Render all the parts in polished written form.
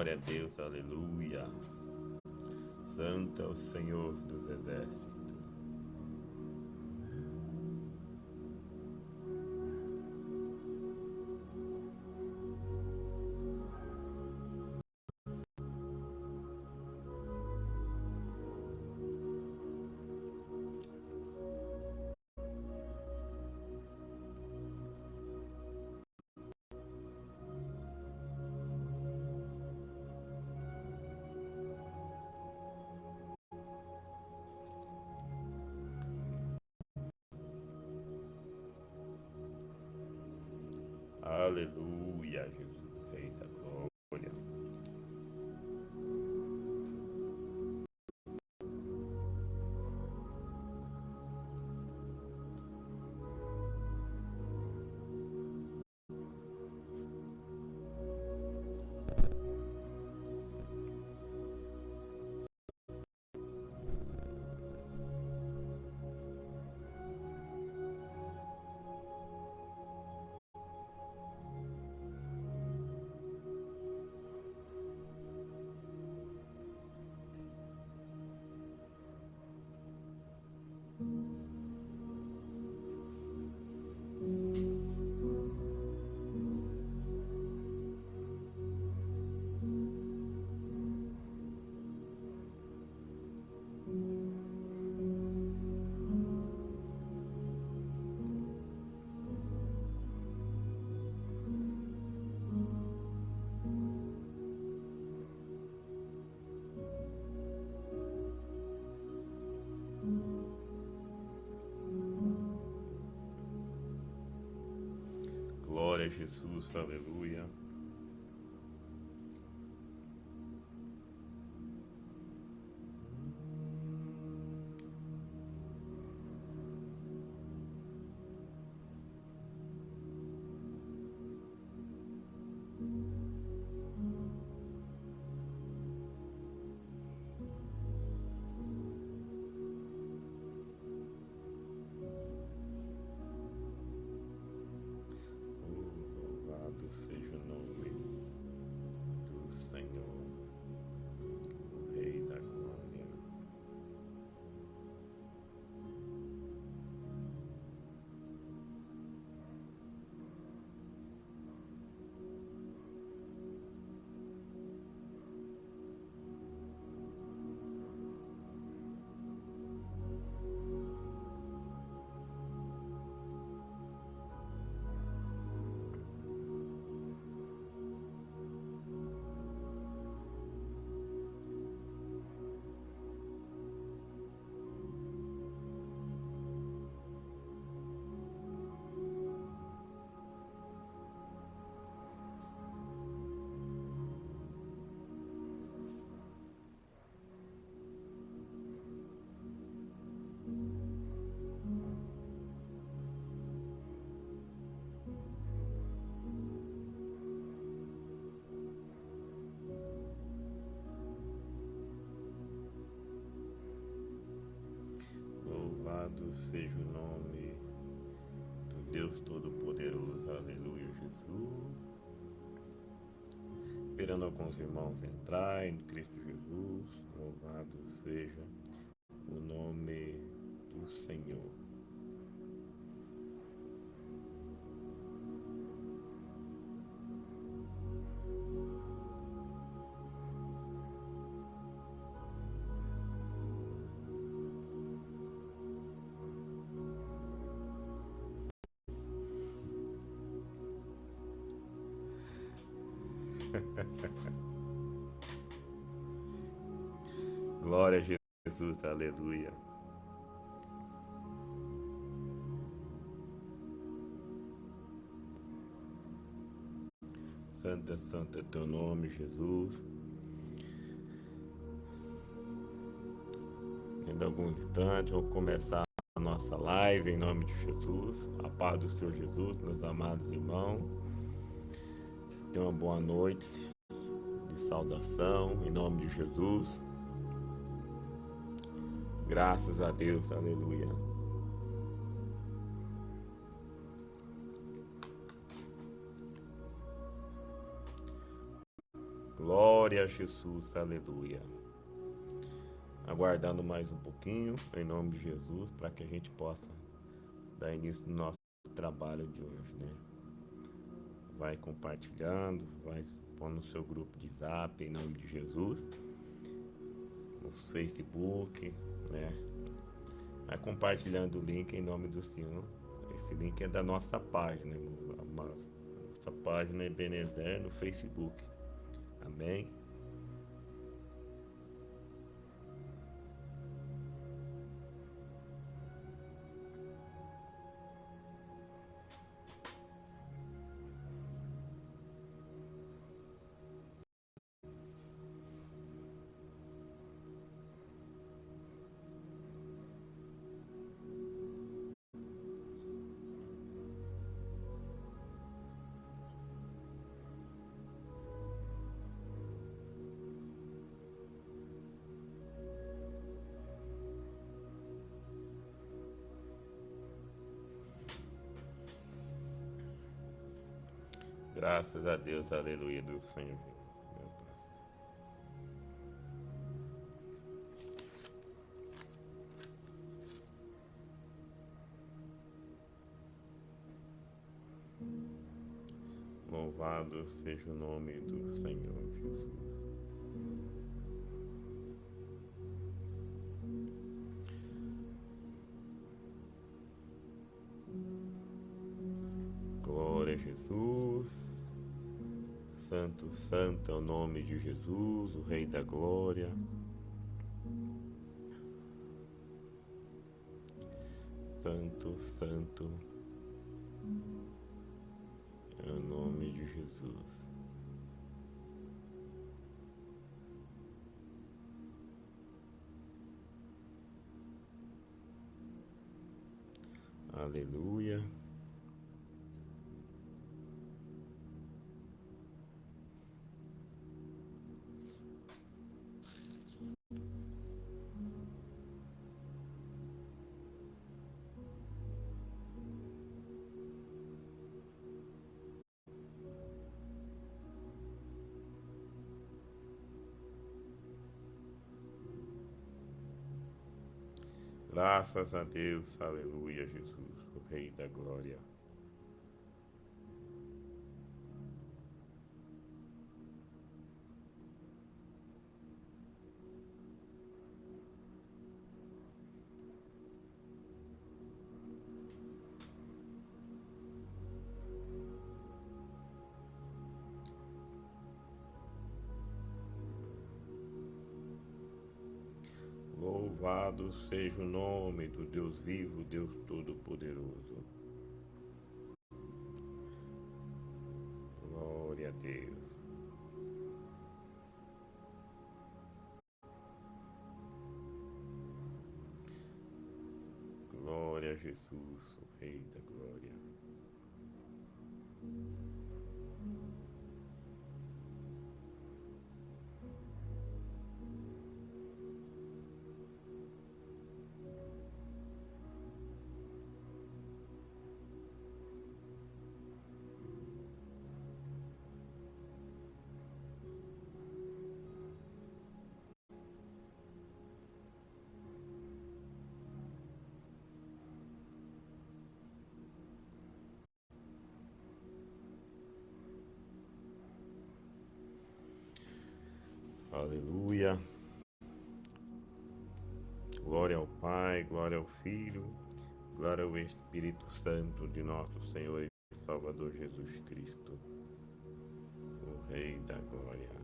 Glória a Deus, aleluia. Santo é o Senhor dos exércitos. Aleluia, Jesus, Rei da glória. Glória a Jesus, aleluia. Louvado seja o nome do Senhor, o Rei da glória. Louvado seja o nome do Deus Todo-Poderoso, aleluia, Jesus. Esperando alguns irmãos entrar em Cristo Jesus, louvado seja o nome do Senhor. Glória a Jesus, aleluia. Santo, santo é teu nome, Jesus. Em alguns instantes, vamos começar a nossa live em nome de Jesus. A paz do Senhor Jesus, meus amados irmãos. Tenham uma boa noite de saudação em nome de Jesus. Graças a Deus, aleluia. Glória a Jesus, aleluia. Aguardando mais um pouquinho, em nome de Jesus, para que a gente possa dar início no nosso trabalho de hoje, né? Vai compartilhando, vai pôr no seu grupo de zap, em nome de Jesus, no Facebook, né? Vai compartilhando o link em nome do Senhor. Esse link é da nossa página, nossa página é Ebenezer no Facebook. Amém? Graças a Deus, aleluia do Senhor. Louvado seja o nome do Senhor Jesus. Glória a Jesus. Santo, santo é o nome de Jesus, o Rei da Glória. Santo, santo é o nome de Jesus. Aleluia. Graças a Deus, aleluia, Jesus, o Rei da Glória. Louvado seja o nome do Deus vivo, Deus Todo-Poderoso. Glória a Deus. Glória a Jesus, o Rei da Glória. Aleluia. Glória ao Pai, glória ao Filho, glória ao Espírito Santo de nosso Senhor e Salvador Jesus Cristo, o Rei da Glória.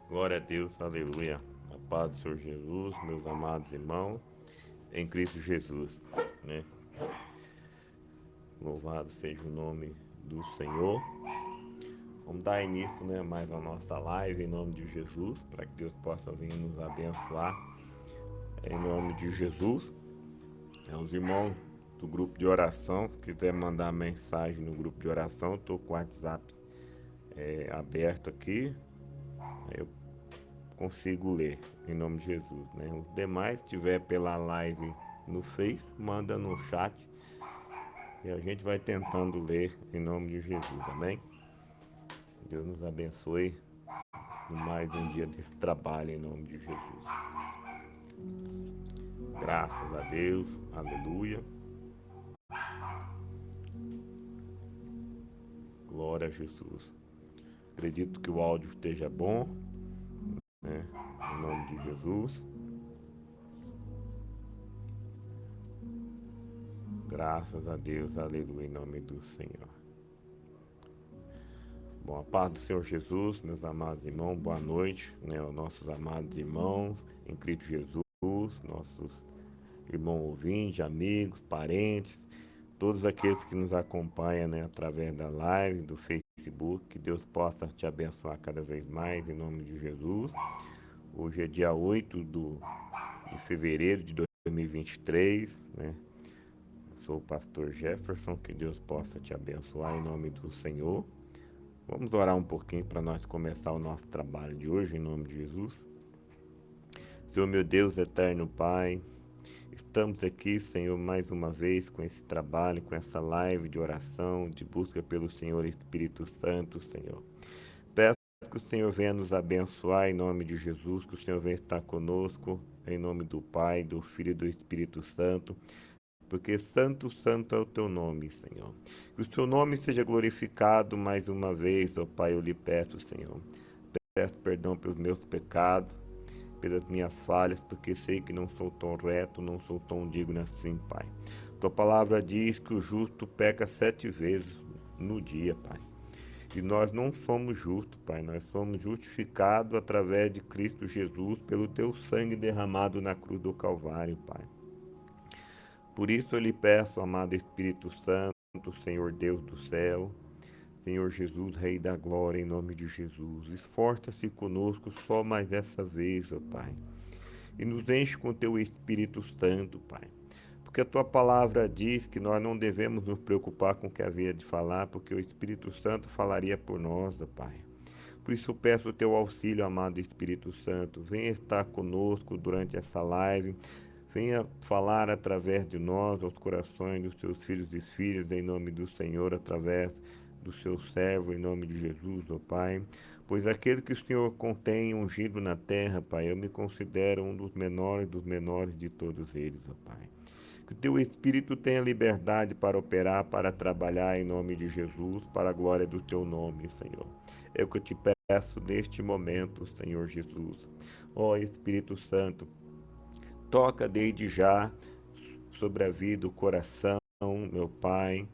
Glória a Deus, aleluia. A paz do Senhor Jesus, meus amados irmãos, em Cristo Jesus, né? Louvado seja o nome do Senhor. Vamos dar início, né, mais a nossa live em nome de Jesus, para que Deus possa vir nos abençoar em nome de Jesus. Os irmãos do grupo de oração, se quiser mandar mensagem no grupo de oração, estou com o WhatsApp aberto aqui, eu consigo ler em nome de Jesus, né? Os demais, se tiver pela live no Face, manda no chat e a gente vai tentando ler em nome de Jesus, amém? Deus nos abençoe no mais um dia desse trabalho em nome de Jesus. Graças a Deus, aleluia. Glória a Jesus. Acredito que o áudio esteja bom, né? Em nome de Jesus. Graças a Deus, aleluia, em nome do Senhor. Bom, a paz do Senhor Jesus, meus amados irmãos, boa noite, né, aos nossos amados irmãos em Cristo Jesus, nossos irmãos ouvintes, amigos, parentes, todos aqueles que nos acompanham, né, através da live, do Facebook, que Deus possa te abençoar cada vez mais, em nome de Jesus. Hoje é dia 8 de fevereiro de 2023, né? Sou o pastor Jefferson, que Deus possa te abençoar em nome do Senhor. Vamos orar um pouquinho para nós começar o nosso trabalho de hoje, em nome de Jesus. Senhor, meu Deus, eterno Pai, estamos aqui, Senhor, mais uma vez com esse trabalho, com essa live de oração, de busca pelo Senhor Espírito Santo, Senhor. Peço que o Senhor venha nos abençoar em nome de Jesus, que o Senhor venha estar conosco, em nome do Pai, do Filho e do Espírito Santo, porque santo, santo é o teu nome, Senhor. Que o teu nome seja glorificado mais uma vez, ó Pai, eu lhe peço, Senhor. Peço perdão pelos meus pecados, pelas minhas falhas, porque sei que não sou tão reto, não sou tão digno assim, Pai. Tua palavra diz que o justo peca 7 vezes no dia, Pai. E nós não somos justos, Pai, nós somos justificados através de Cristo Jesus, pelo teu sangue derramado na cruz do Calvário, Pai. Por isso eu lhe peço, amado Espírito Santo, Senhor Deus do céu, Senhor Jesus, Rei da glória, em nome de Jesus, esforça-se conosco só mais essa vez, ó Pai, e nos enche com teu Espírito Santo, Pai, porque a tua palavra diz que nós não devemos nos preocupar com o que havia de falar, porque o Espírito Santo falaria por nós, ó Pai. Por isso eu peço o teu auxílio, amado Espírito Santo, venha estar conosco durante essa live, venha falar através de nós aos corações dos seus filhos e filhas, em nome do Senhor, através do seu servo, em nome de Jesus, ó Pai. Pois aquele que o Senhor contém ungido na terra, Pai, eu me considero um dos menores de todos eles, ó Pai. Que o teu Espírito tenha liberdade para operar, para trabalhar em nome de Jesus, para a glória do teu nome, Senhor. É o que eu te peço neste momento, Senhor Jesus. Ó Espírito Santo, toca desde já sobre a vida, o coração, meu Pai,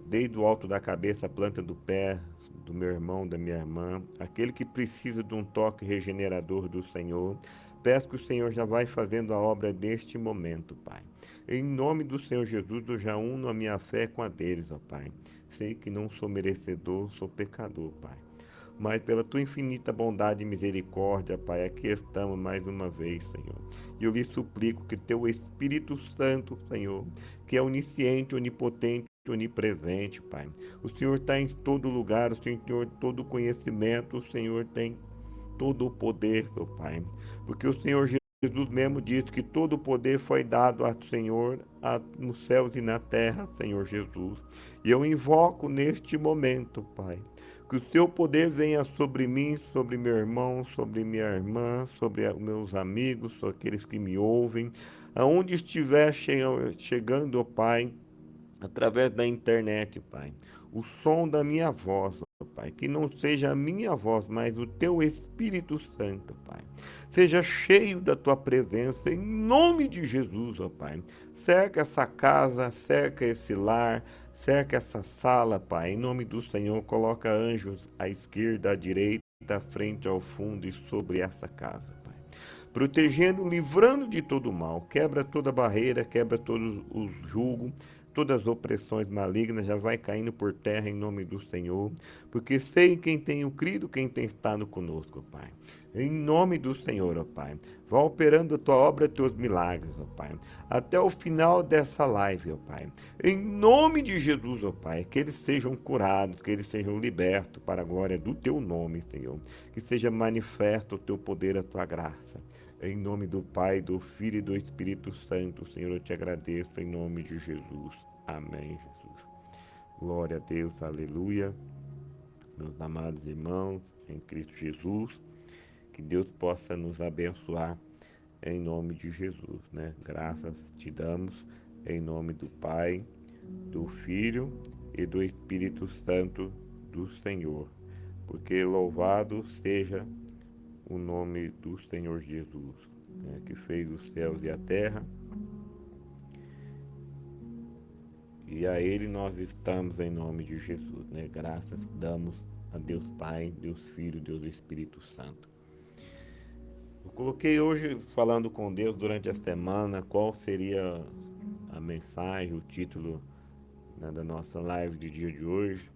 desde o alto da cabeça, a planta do pé, do meu irmão, da minha irmã, aquele que precisa de um toque regenerador do Senhor. Peço que o Senhor já vai fazendo a obra deste momento, Pai. Em nome do Senhor Jesus, eu já uno a minha fé com a deles, ó Pai. Sei que não sou merecedor, sou pecador, Pai. Mas pela tua infinita bondade e misericórdia, Pai, aqui estamos mais uma vez, Senhor. E eu lhe suplico que teu Espírito Santo, Senhor, que é onisciente, onipotente, onipresente, Pai. O Senhor está em todo lugar, o Senhor tem todo conhecimento, o Senhor tem todo o poder, seu Pai. Porque o Senhor Jesus mesmo disse que todo o poder foi dado ao Senhor nos céus e na terra, Senhor Jesus. E eu invoco neste momento, Pai, que o teu poder venha sobre mim, sobre meu irmão, sobre minha irmã, sobre os meus amigos, sobre aqueles que me ouvem, aonde estiver chegando, ó Pai, através da internet, Pai, o som da minha voz, ó Pai, que não seja a minha voz, mas o teu Espírito Santo, Pai, seja cheio da tua presença, em nome de Jesus, ó Pai. Cerca essa casa, cerca esse lar, cerca essa sala, Pai, em nome do Senhor, coloca anjos à esquerda, à direita, frente ao fundo e sobre essa casa, Pai. Protegendo, livrando de todo mal. Quebra toda barreira, quebra todos os julgos, todas as opressões malignas, já vai caindo por terra em nome do Senhor. Porque sei quem tenho crido, quem tem estado conosco, Pai. Em nome do Senhor, ó Pai. Vá operando a tua obra, teus milagres, ó Pai. Até o final dessa live, ó Pai. Em nome de Jesus, ó Pai. Que eles sejam curados, que eles sejam libertos para a glória do teu nome, Senhor. Que seja manifesto o teu poder, a tua graça. Em nome do Pai, do Filho e do Espírito Santo, Senhor, eu te agradeço em nome de Jesus. Amém, Jesus. Glória a Deus, aleluia. Meus amados irmãos, em Cristo Jesus, que Deus possa nos abençoar em nome de Jesus, né? Graças te damos em nome do Pai, do Filho e do Espírito Santo do Senhor. Porque louvado seja o nome do Senhor Jesus, né, que fez os céus e a terra, e a Ele nós estamos em nome de Jesus, né? Graças damos a Deus Pai, Deus Filho, Deus Espírito Santo. Eu coloquei hoje, falando com Deus durante a semana, qual seria a mensagem, o título, né, da nossa live de dia de hoje.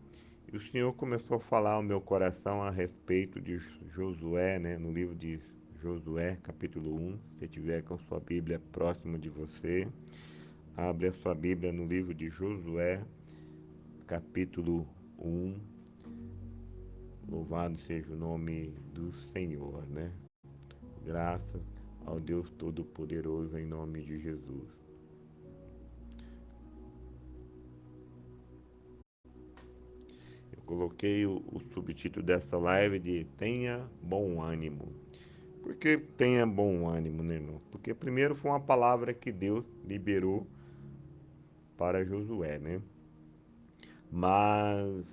E o Senhor começou a falar ao meu coração a respeito de Josué, né, no livro de Josué, capítulo 1. Se tiver com sua Bíblia próximo de você, abre a sua Bíblia no livro de Josué, capítulo 1. Louvado seja o nome do Senhor, né? Graças ao Deus Todo-Poderoso em nome de Jesus. Eu coloquei o subtítulo dessa live de Tenha Bom Ânimo. Por que tenha bom ânimo, né, irmão? Porque primeiro foi uma palavra que Deus liberou para Josué, né? Mas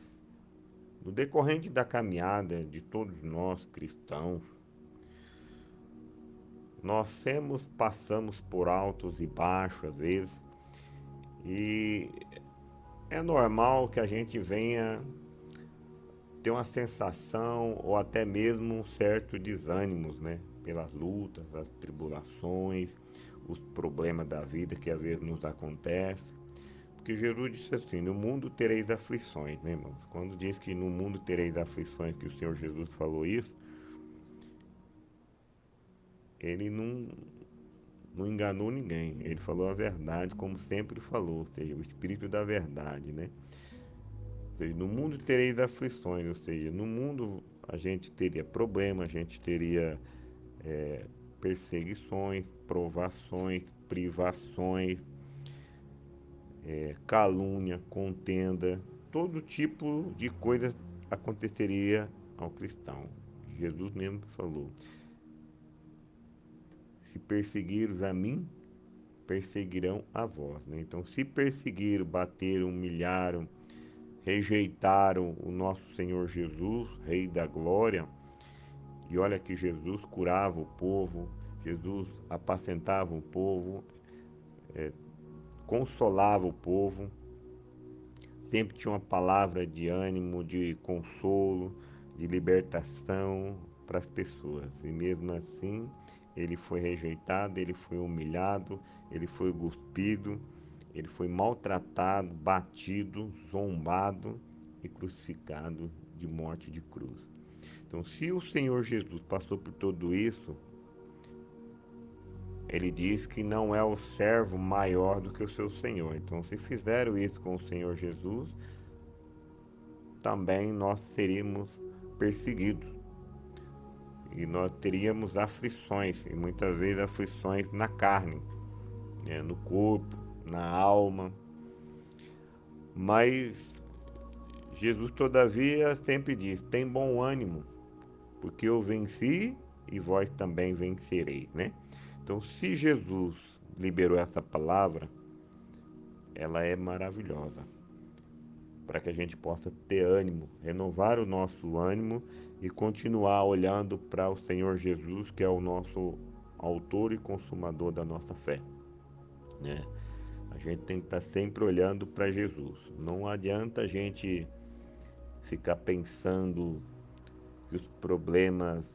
no decorrente da caminhada de todos nós cristãos, nós passamos por altos e baixos às vezes, e é normal que a gente venha ter uma sensação ou até mesmo um certo desânimo, né? Pelas lutas, as tribulações, os problemas da vida que às vezes nos acontecem. Porque Jesus disse assim, no mundo tereis aflições, né, irmãos? Quando diz que no mundo tereis aflições, que o Senhor Jesus falou isso, ele não enganou ninguém. Ele falou a verdade como sempre falou, ou seja, o Espírito da verdade, né? Ou seja, no mundo tereis aflições, ou seja, no mundo a gente teria problemas, a gente teria perseguições, provações, privações, calúnia, contenda, todo tipo de coisa aconteceria ao cristão. Jesus mesmo falou: se perseguiros a mim, perseguirão a vós, né? Então, se perseguiram, bateram, humilharam, rejeitaram o nosso Senhor Jesus, Rei da Glória, e olha que Jesus curava o povo, Jesus apacentava o povo, consolava o povo, sempre tinha uma palavra de ânimo, de consolo, de libertação para as pessoas. E mesmo assim, ele foi rejeitado, ele foi humilhado, ele foi cuspido, ele foi maltratado, batido, zombado e crucificado de morte de cruz. Então, se o Senhor Jesus passou por tudo isso, ele diz que não é o servo maior do que o seu Senhor. Então, se fizeram isso com o Senhor Jesus, também nós seríamos perseguidos. E nós teríamos aflições, e muitas vezes aflições na carne, né, no corpo, na alma. Mas Jesus, todavia, sempre diz: tem bom ânimo, porque eu venci e vós também vencereis, né? Então, se Jesus liberou essa palavra, ela é maravilhosa, para que a gente possa ter ânimo, renovar o nosso ânimo e continuar olhando para o Senhor Jesus, que é o nosso autor e consumador da nossa fé, né? A gente tem que estar sempre olhando para Jesus. Não adianta a gente ficar pensando que os problemas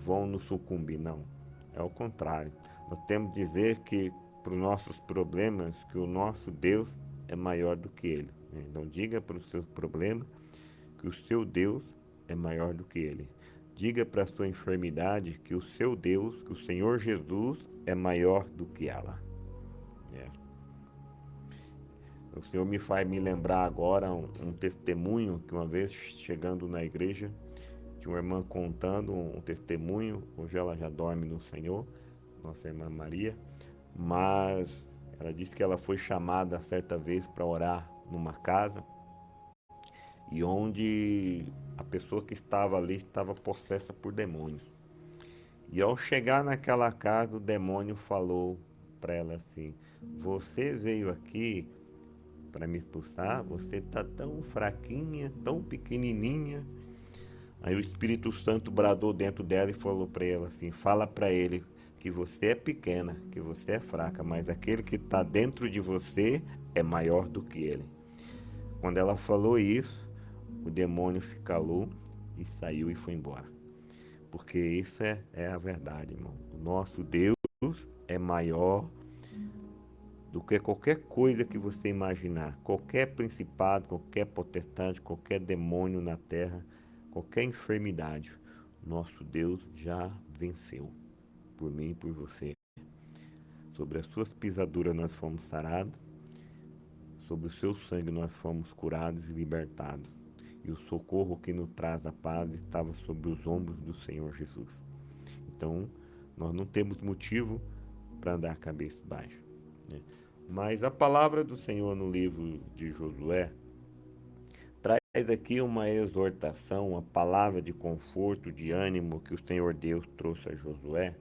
vão nos sucumbir, não. É o contrário. Nós temos que dizer que para os nossos problemas, que o nosso Deus é maior do que ele. Então diga para os seus problemas que o seu Deus é maior do que ele. Diga para a sua enfermidade que o seu Deus, que o Senhor Jesus é maior do que ela. O Senhor me faz me lembrar agora um testemunho que uma vez chegando na igreja, tinha uma irmã contando um testemunho. Hoje ela já dorme no Senhor, nossa irmã Maria, mas ela disse que ela foi chamada certa vez para orar numa casa e onde a pessoa que estava ali estava possessa por demônios. E ao chegar naquela casa, o demônio falou para ela assim: você veio aqui para me expulsar? Você está tão fraquinha, tão pequenininha. Aí o Espírito Santo bradou dentro dela e falou para ela assim: fala para ele que você é pequena, que você é fraca, mas aquele que está dentro de você é maior do que ele. Quando ela falou isso, o demônio se calou e saiu e foi embora. Porque isso é a verdade, irmão. O nosso Deus é maior do que qualquer coisa que você imaginar. Qualquer principado, qualquer potestade, qualquer demônio na terra, qualquer enfermidade. Nosso Deus já venceu. Por mim e por você. Sobre as suas pisaduras nós fomos sarados. Sobre o seu sangue nós fomos curados e libertados. E o socorro que nos traz a paz estava sobre os ombros do Senhor Jesus. Então, nós não temos motivo para andar cabeça baixa, né? Mas a palavra do Senhor no livro de Josué traz aqui uma exortação, uma palavra de conforto, de ânimo que o Senhor Deus trouxe a Josué.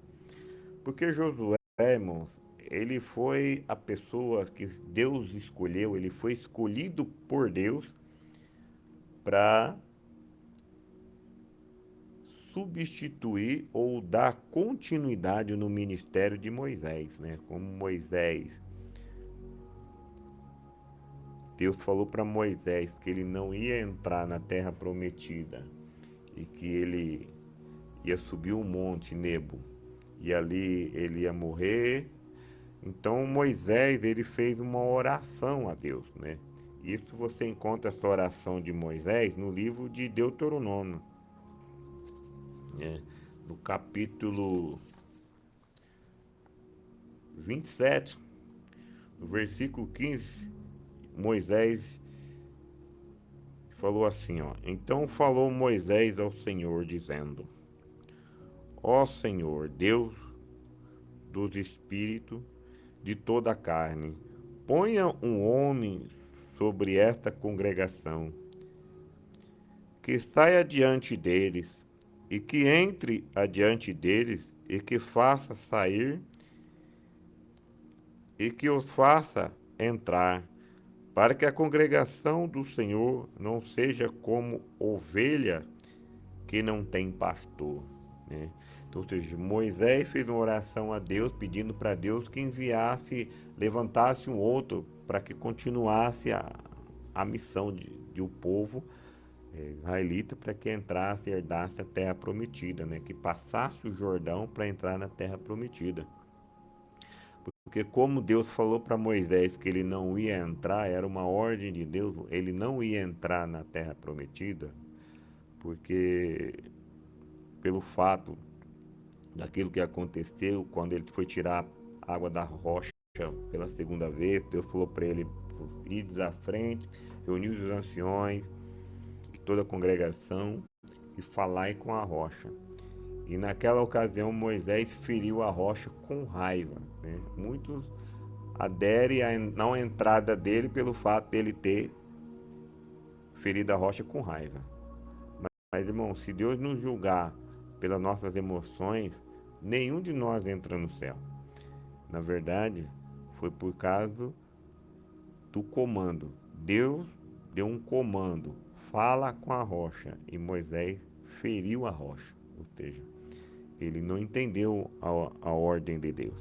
Porque Josué, irmãos, ele foi a pessoa que Deus escolheu, ele foi escolhido por Deus para substituir ou dar continuidade no ministério de Moisés, né? Como Moisés, Deus falou para Moisés que ele não ia entrar na terra prometida e que ele ia subir o monte Nebo e ali ele ia morrer. Então Moisés ele fez uma oração a Deus, né? Isso você encontra essa oração de Moisés no livro de Deuteronômio, né? No capítulo 27, no versículo 15, Moisés falou assim, ó: então falou Moisés ao Senhor, dizendo: ó Senhor, Deus dos espíritos de toda a carne, ponha um homem sobre esta congregação, que saia adiante deles, e que entre adiante deles, e que faça sair, e que os faça entrar, para que a congregação do Senhor não seja como ovelha que não tem pastor, né? Então, ou seja, Moisés fez uma oração a Deus, pedindo para Deus que enviasse, levantasse um outro para que continuasse a missão de o povo israelita, para que entrasse e herdasse a terra prometida, né? Que passasse o Jordão para entrar na terra prometida. Porque como Deus falou para Moisés que ele não ia entrar, era uma ordem de Deus, ele não ia entrar na terra prometida, porque pelo fato daquilo que aconteceu quando ele foi tirar a água da rocha pela segunda vez, Deus falou para ele: ide à frente, reunir os anciões e toda a congregação e falai com a rocha. E naquela ocasião Moisés feriu a rocha com raiva, né? Muitos aderem a não entrada dele pelo fato dele ter ferido a rocha com raiva. Mas, irmão, se Deus nos julgar pelas nossas emoções, nenhum de nós entra no céu. Na verdade, foi por causa do comando. Deus deu um comando: fala com a rocha. E Moisés feriu a rocha. Ou seja, ele não entendeu a ordem de Deus.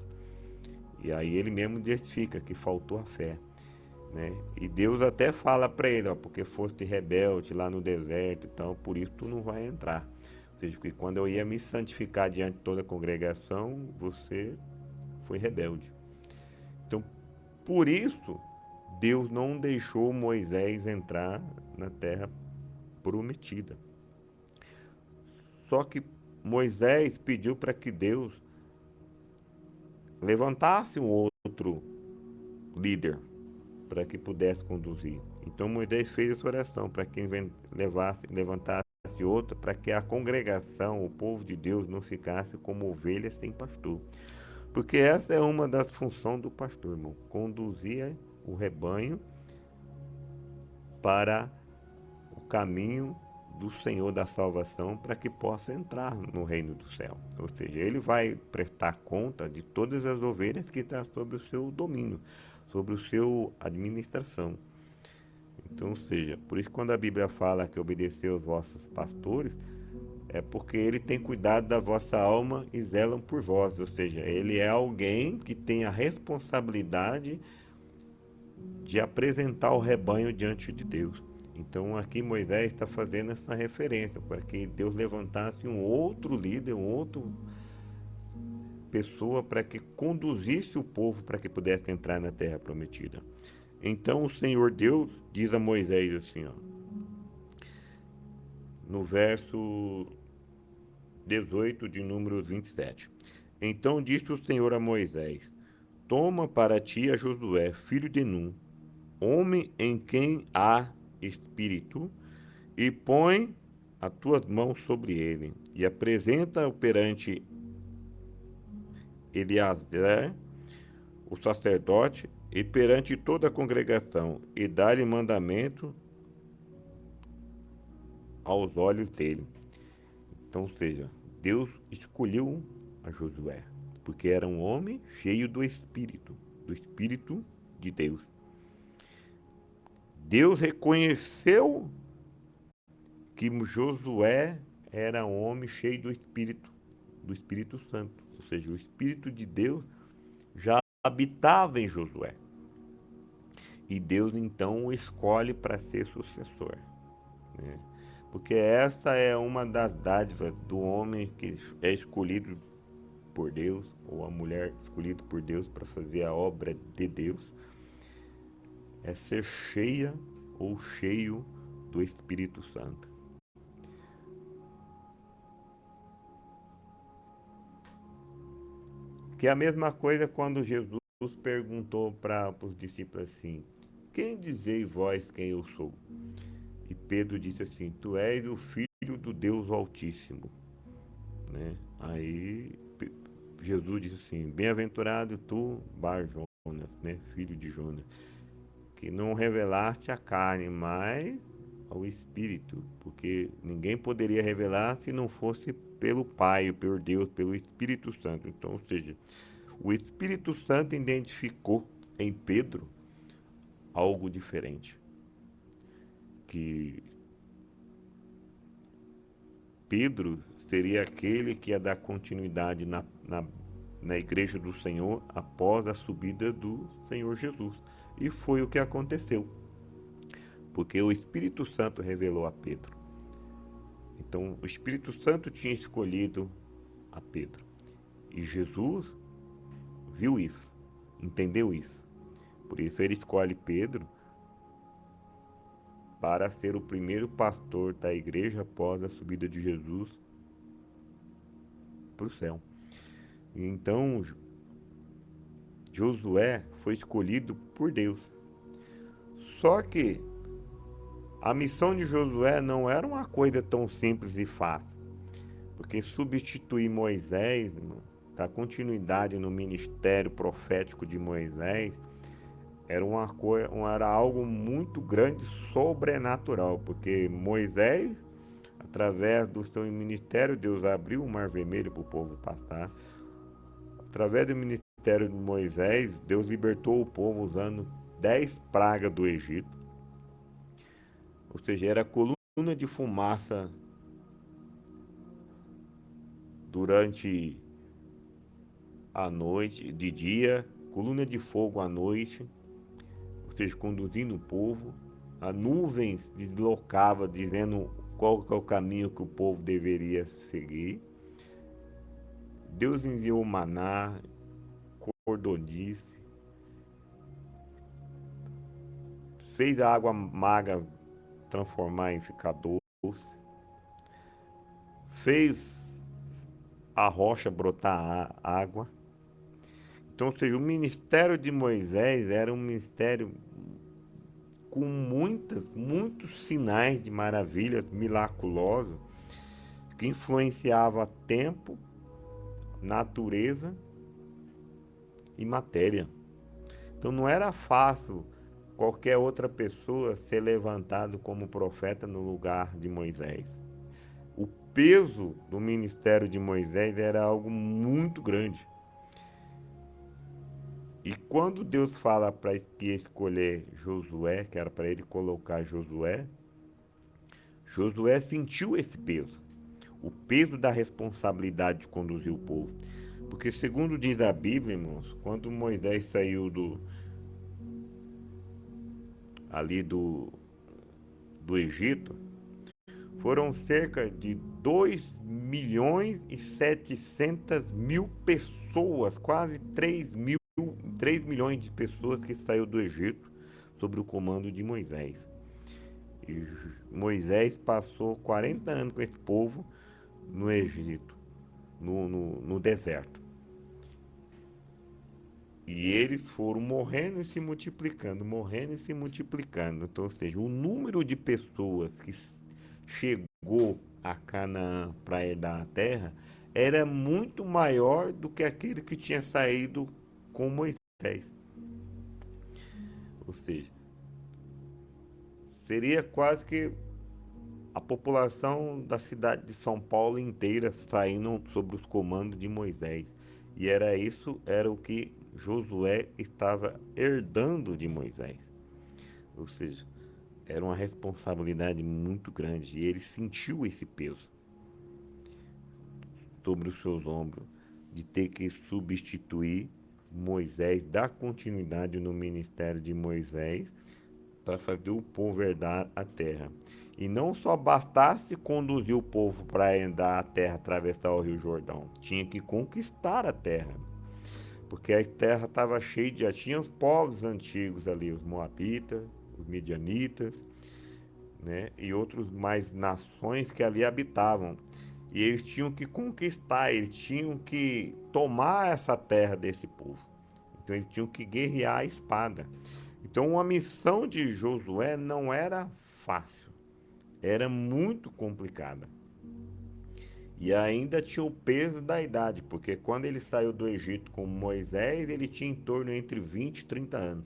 E aí ele mesmo justifica que faltou a fé. né? E Deus até fala para ele, ó, porque foste rebelde lá no deserto, então por isso tu não vai entrar. Ou seja, porque quando eu ia me santificar diante de toda a congregação, você foi rebelde. Então, por isso, Deus não deixou Moisés entrar na terra prometida. Só que Moisés pediu para que Deus levantasse um outro líder para que pudesse conduzir. Então Moisés fez essa oração para que levantasse outro, para que a congregação, o povo de Deus, não ficasse como ovelhas sem pastor. Porque essa é uma das funções do pastor, irmão, conduzir o rebanho para o caminho do Senhor da salvação para que possa entrar no reino do céu. Ou seja, ele vai prestar conta de todas as ovelhas que estão sob o seu domínio, sobre o seu administração. Então, ou seja, por isso quando a Bíblia fala que obedecer aos vossos pastores, é porque ele tem cuidado da vossa alma e zelam por vós. Ou seja, ele é alguém que tem a responsabilidade de apresentar o rebanho diante de Deus. Então aqui Moisés está fazendo essa referência para que Deus levantasse um outro líder, um outro pessoa para que conduzisse o povo para que pudesse entrar na terra prometida. Então o Senhor Deus diz a Moisés assim, ó, no verso 18 de Números 27. Então disse o Senhor a Moisés: Toma para ti a Josué, filho de Num, homem em quem há espírito, e põe as tuas mãos sobre ele, e apresenta-o perante Eleazar, o sacerdote, e perante toda a congregação, e dá-lhe mandamento aos olhos dele. Então, ou seja, Deus escolheu a Josué, porque era um homem cheio do Espírito de Deus. Deus reconheceu que Josué era um homem cheio do Espírito Santo. Ou seja, o Espírito de Deus já habitava em Josué. E Deus então o escolhe para ser sucessor, né? Porque essa é uma das dádivas do homem que é escolhido por Deus, ou a mulher escolhida por Deus para fazer a obra de Deus, é ser cheia ou cheio do Espírito Santo. Que é a mesma coisa quando Jesus perguntou para os discípulos assim: Quem dizeis vós quem eu sou? E Pedro disse assim: Tu és o Filho do Deus Altíssimo, né? Aí Jesus disse assim: Bem-aventurado tu, Bar Jonas, né? Filho de Jonas, que não revelaste a carne, mas ao Espírito, porque ninguém poderia revelar se não fosse pelo Pai, por Deus, pelo Espírito Santo. Então, ou seja, o Espírito Santo identificou em Pedro algo diferente, que Pedro seria aquele que ia dar continuidade na igreja do Senhor após a subida do Senhor Jesus. E foi o que aconteceu, porque o Espírito Santo revelou a Pedro. Então, o Espírito Santo tinha escolhido a Pedro. E Jesus viu isso, entendeu isso. Por isso ele escolhe Pedro para ser o primeiro pastor da igreja após a subida de Jesus para o céu. Então, Josué foi escolhido por Deus. Só que a missão de Josué não era uma coisa tão simples e fácil, porque substituir Moisés, dar continuidade no ministério profético de Moisés, era algo muito grande, sobrenatural, porque Moisés, através do seu ministério, Deus abriu o Mar Vermelho para o povo passar. Através do ministério de Moisés, Deus libertou o povo usando 10 pragas do Egito. Ou seja, era coluna de fumaça durante a noite, de dia, coluna de fogo à noite. Ou seja, conduzindo o povo. A nuvem se deslocava, dizendo qual que é o caminho que o povo deveria seguir. Deus enviou o maná, cordonice, fez a água amarga transformar em ficar doce, fez a rocha brotar água. Então, ou seja, o ministério de Moisés era um ministério com muitos sinais de maravilhas miraculosas que influenciava tempo, natureza e matéria. Então não era fácil qualquer outra pessoa ser levantado como profeta no lugar de Moisés. O peso do ministério de Moisés era algo muito grande. E quando Deus fala para que escolher Josué, que era para ele colocar Josué, Josué sentiu esse peso, o peso da responsabilidade de conduzir o povo. Porque segundo diz a Bíblia, irmãos, quando Moisés saiu do Egito, foram cerca de 2.700.000 pessoas, quase 3 milhões de pessoas que saiu do Egito sob o comando de Moisés. E Moisés passou 40 anos com esse povo no Egito, no deserto. E eles foram morrendo e se multiplicando, morrendo e se multiplicando. Então, ou seja, o número de pessoas que chegou a Canaã para herdar a terra era muito maior do que aquele que tinha saído com Moisés. Ou seja, seria quase que a população da cidade de São Paulo inteira saindo sob os comandos de Moisés. E era o que Josué estava herdando de Moisés. Ou seja, era uma responsabilidade muito grande e ele sentiu esse peso sobre os seus ombros de ter que substituir Moisés, dar continuidade no ministério de Moisés para fazer o povo herdar a terra. E não só bastasse conduzir o povo para herdar a terra, atravessar o Rio Jordão, tinha que conquistar a terra. Porque a terra estava cheia já tinha os povos antigos ali, os moabitas, os midianitas, né, e outros mais nações que ali habitavam. E eles tinham que conquistar, eles tinham que tomar essa terra desse povo. Então eles tinham que guerrear a espada. Então a missão de Josué não era fácil, era muito complicada. E ainda tinha o peso da idade, porque quando ele saiu do Egito com Moisés, ele tinha em torno entre 20 e 30 anos.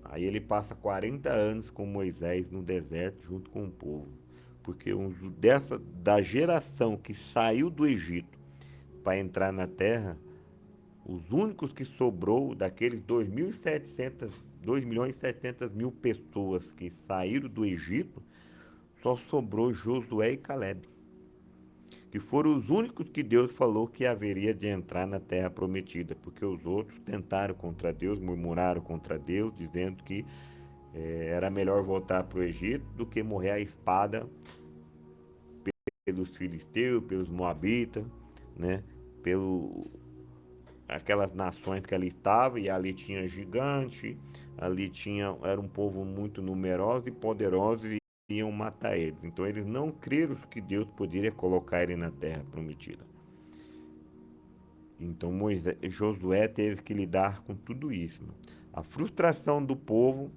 Aí ele passa 40 anos com Moisés no deserto junto com o povo. Porque da geração que saiu do Egito para entrar na terra, os únicos que sobrou daqueles 2.700.000 pessoas que saíram do Egito, só sobrou Josué e Caleb, que foram os únicos que Deus falou que haveria de entrar na terra prometida, porque os outros tentaram contra Deus, murmuraram contra Deus, dizendo que era melhor voltar para o Egito do que morrer à espada pelos filisteus, pelos moabitas, né? Aquelas nações que ali estavam, e ali tinha gigante, era um povo muito numeroso e poderoso e iam matar eles. Então eles não creram que Deus poderia colocar ele na terra prometida. Então Josué teve que lidar com tudo isso. A frustração do povo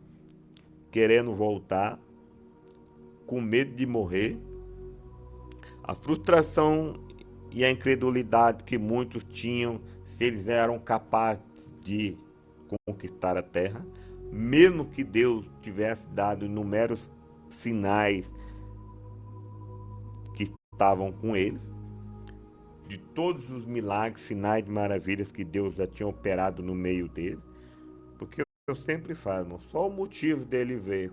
querendo voltar, com medo de morrer, a frustração e a incredulidade que muitos tinham se eles eram capazes de conquistar a terra, mesmo que Deus tivesse dado inúmeros sinais que estavam com eles, de todos os milagres, sinais de maravilhas que Deus já tinha operado no meio deles, porque eu sempre falo, só o motivo dele ver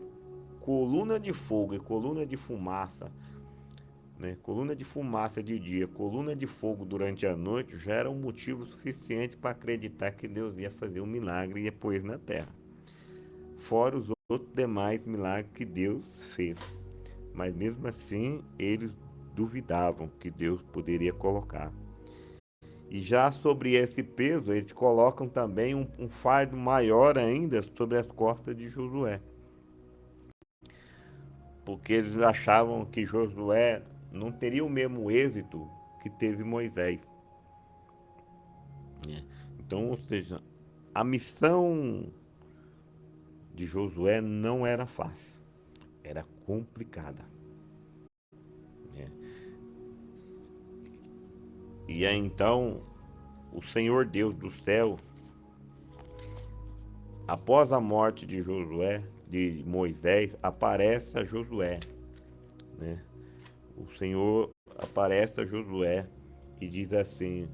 coluna de fogo e coluna de fumaça, né? Coluna de fumaça de dia, coluna de fogo durante a noite, já era um motivo suficiente para acreditar que Deus ia fazer um milagre e ia pôr na terra. fora os outros demais milagres que Deus fez. Mas mesmo assim, eles duvidavam que Deus poderia colocar. E já sobre esse peso, eles colocam também um fardo maior ainda sobre as costas de Josué. Porque eles achavam que Josué não teria o mesmo êxito que teve Moisés. Então, ou seja, a missão de Josué não era fácil, era complicada. E aí então, o Senhor Deus do céu, após a morte de Josué, de Moisés, aparece a Josué, né? O Senhor aparece a Josué e diz assim,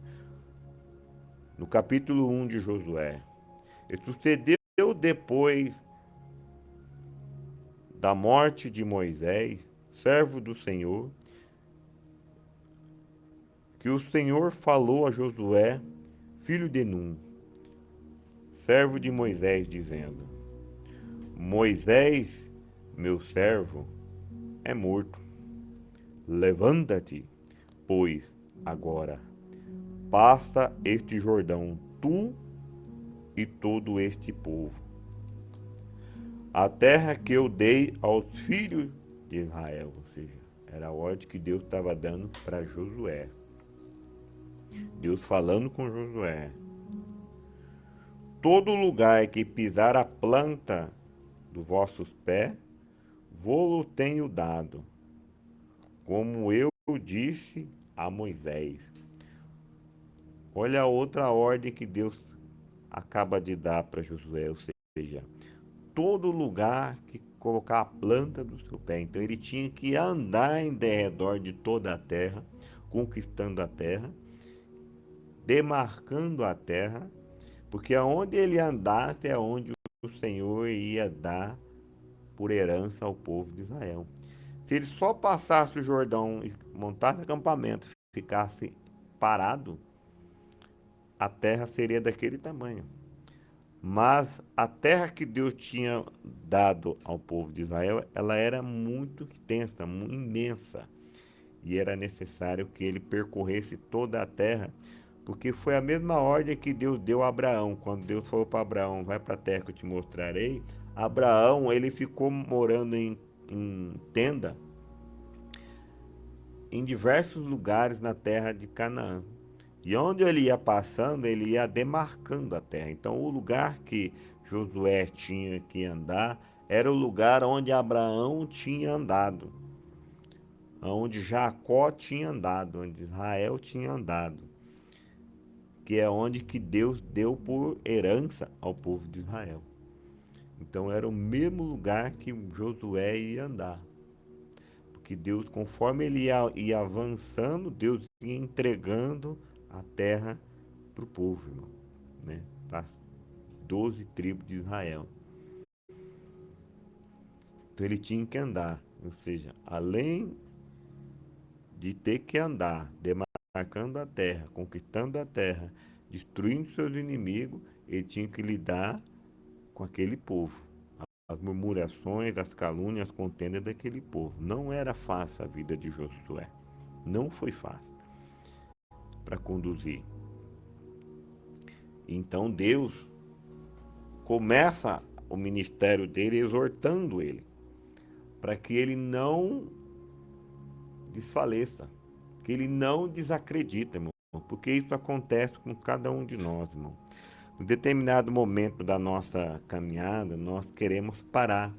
no capítulo 1 de Josué: e sucedeu depois da morte de Moisés, servo do Senhor, que o Senhor falou a Josué, filho de Num, servo de Moisés, dizendo: Moisés, meu servo, é morto. Levanta-te, pois, agora, passa este Jordão, tu e todo este povo, a terra que eu dei aos filhos de Israel. Ou seja, era a ordem que Deus estava dando para Josué. Deus falando com Josué: todo lugar que pisar a planta dos vossos pés, vô-lo tenho dado, como eu disse a Moisés. Olha a outra ordem que Deus acaba de dar para Josué, ou seja, todo lugar que colocar a planta do seu pé. Então ele tinha que andar em derredor de toda a terra, conquistando a terra, demarcando a terra, porque aonde ele andasse é onde o Senhor ia dar por herança ao povo de Israel. Se ele só passasse o Jordão e montasse acampamento, ficasse parado, a terra seria daquele tamanho. Mas a terra que Deus tinha dado ao povo de Israel, ela era muito extensa, muito imensa. E era necessário que ele percorresse toda a terra, porque foi a mesma ordem que Deus deu a Abraão. Quando Deus falou para Abraão, vai para a terra que eu te mostrarei, Abraão, ele ficou morando em tenda em diversos lugares na terra de Canaã. E onde ele ia passando, ele ia demarcando a terra. Então, o lugar que Josué tinha que andar era o lugar onde Abraão tinha andado, onde Jacó tinha andado, onde Israel tinha andado, que é onde que Deus deu por herança ao povo de Israel. Então, era o mesmo lugar que Josué ia andar. Porque Deus, conforme ele ia avançando, Deus ia entregando a terra para o povo, irmão, né? Para as 12 tribos de Israel. Então ele tinha que andar, ou seja, além de ter que andar, demarcando a terra, conquistando a terra, destruindo seus inimigos, ele tinha que lidar com aquele povo. As murmurações, as calúnias, as contendas daquele povo. Não era fácil a vida de Josué. Não foi fácil para conduzir. Então Deus começa o ministério dele exortando ele para que ele não desfaleça, que ele não desacredite, irmão, porque isso acontece com cada um de nós, irmão. Em determinado momento da nossa caminhada, nós queremos parar,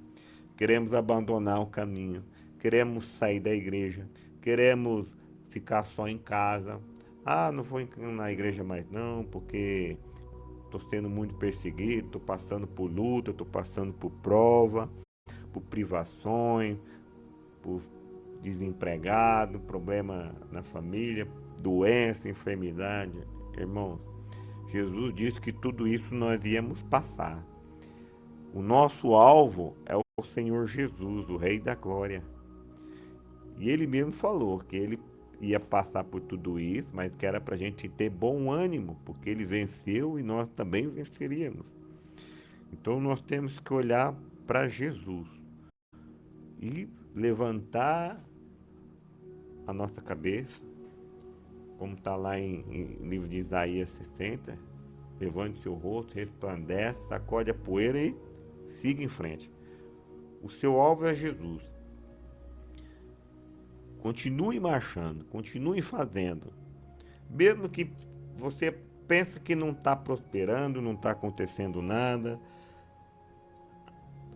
queremos abandonar o caminho, queremos sair da igreja, queremos ficar só em casa. Ah, não vou na igreja mais não, porque estou sendo muito perseguido, estou passando por luta, estou passando por prova, por privações, por desempregado, problema na família, doença, enfermidade. Irmãos, Jesus disse que tudo isso nós íamos passar. O nosso alvo é o Senhor Jesus, o Rei da Glória. E ele mesmo falou que ele ia passar por tudo isso, mas que era para a gente ter bom ânimo, porque ele venceu e nós também venceríamos. Então nós temos que olhar para Jesus e levantar a nossa cabeça, como está lá em livro de Isaías 60, levante seu rosto, resplandece, sacode a poeira e siga em frente. O seu alvo é Jesus. Continue marchando, continue fazendo. Mesmo que você pense que não está prosperando, não está acontecendo nada,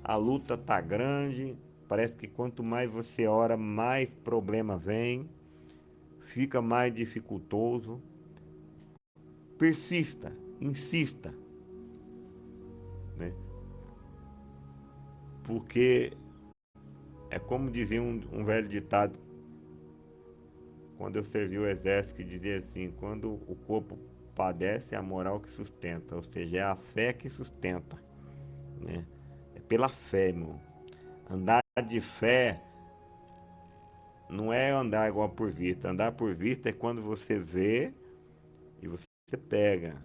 a luta está grande, parece que quanto mais você ora, mais problema vem, fica mais dificultoso. Persista, insista, né? Porque é como dizia um velho ditado, quando eu servi o exército, que dizia assim: quando o corpo padece, é a moral que sustenta, ou seja, é a fé que sustenta, né? É pela fé, irmão. Andar de fé não é andar igual por vista. Andar por vista é quando você vê e você pega.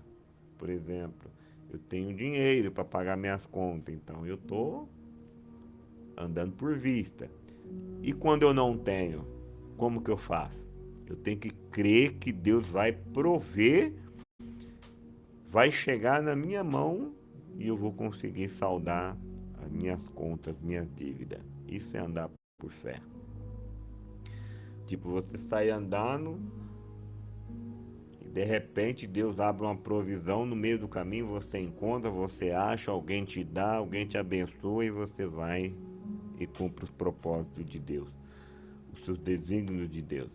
Por exemplo, eu tenho dinheiro para pagar minhas contas, então eu tô andando por vista. E quando eu não tenho, como que eu faço? Eu tenho que crer que Deus vai prover, vai chegar na minha mão e eu vou conseguir saldar as minhas contas, minhas dívidas. Isso é andar por fé. Tipo, você sai andando e de repente Deus abre uma provisão no meio do caminho, você encontra, você acha, alguém te dá, alguém te abençoa e você vai e cumpre os propósitos de Deus, os seus desígnios de Deus.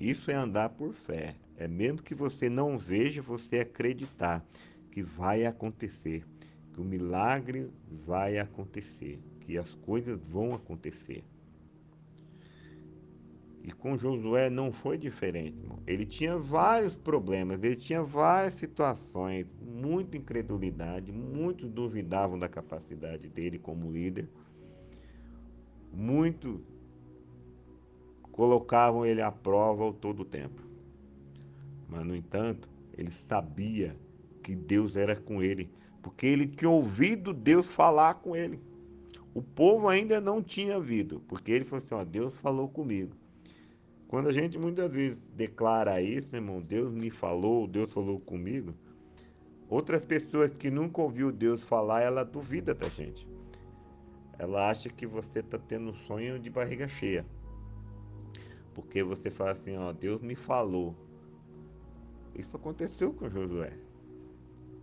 Isso é andar por fé. É mesmo que você não veja, você acreditar que vai acontecer, que o milagre vai acontecer, que as coisas vão acontecer. E com Josué não foi diferente, irmão. Ele tinha vários problemas, ele tinha várias situações, muita incredulidade, muitos duvidavam da capacidade dele como líder, muitos colocavam ele à prova todo o tempo. Mas, no entanto, ele sabia que Deus era com ele, porque ele tinha ouvido Deus falar com ele. O povo ainda não tinha ouvido, porque ele falou assim: ó, Deus falou comigo. Quando a gente muitas vezes declara isso, irmão, Deus me falou, Deus falou comigo, outras pessoas que nunca ouviu Deus falar, ela duvida da gente. Ela acha que você está tendo um sonho de barriga cheia. Porque você fala assim: ó, Deus me falou. Isso aconteceu com Josué.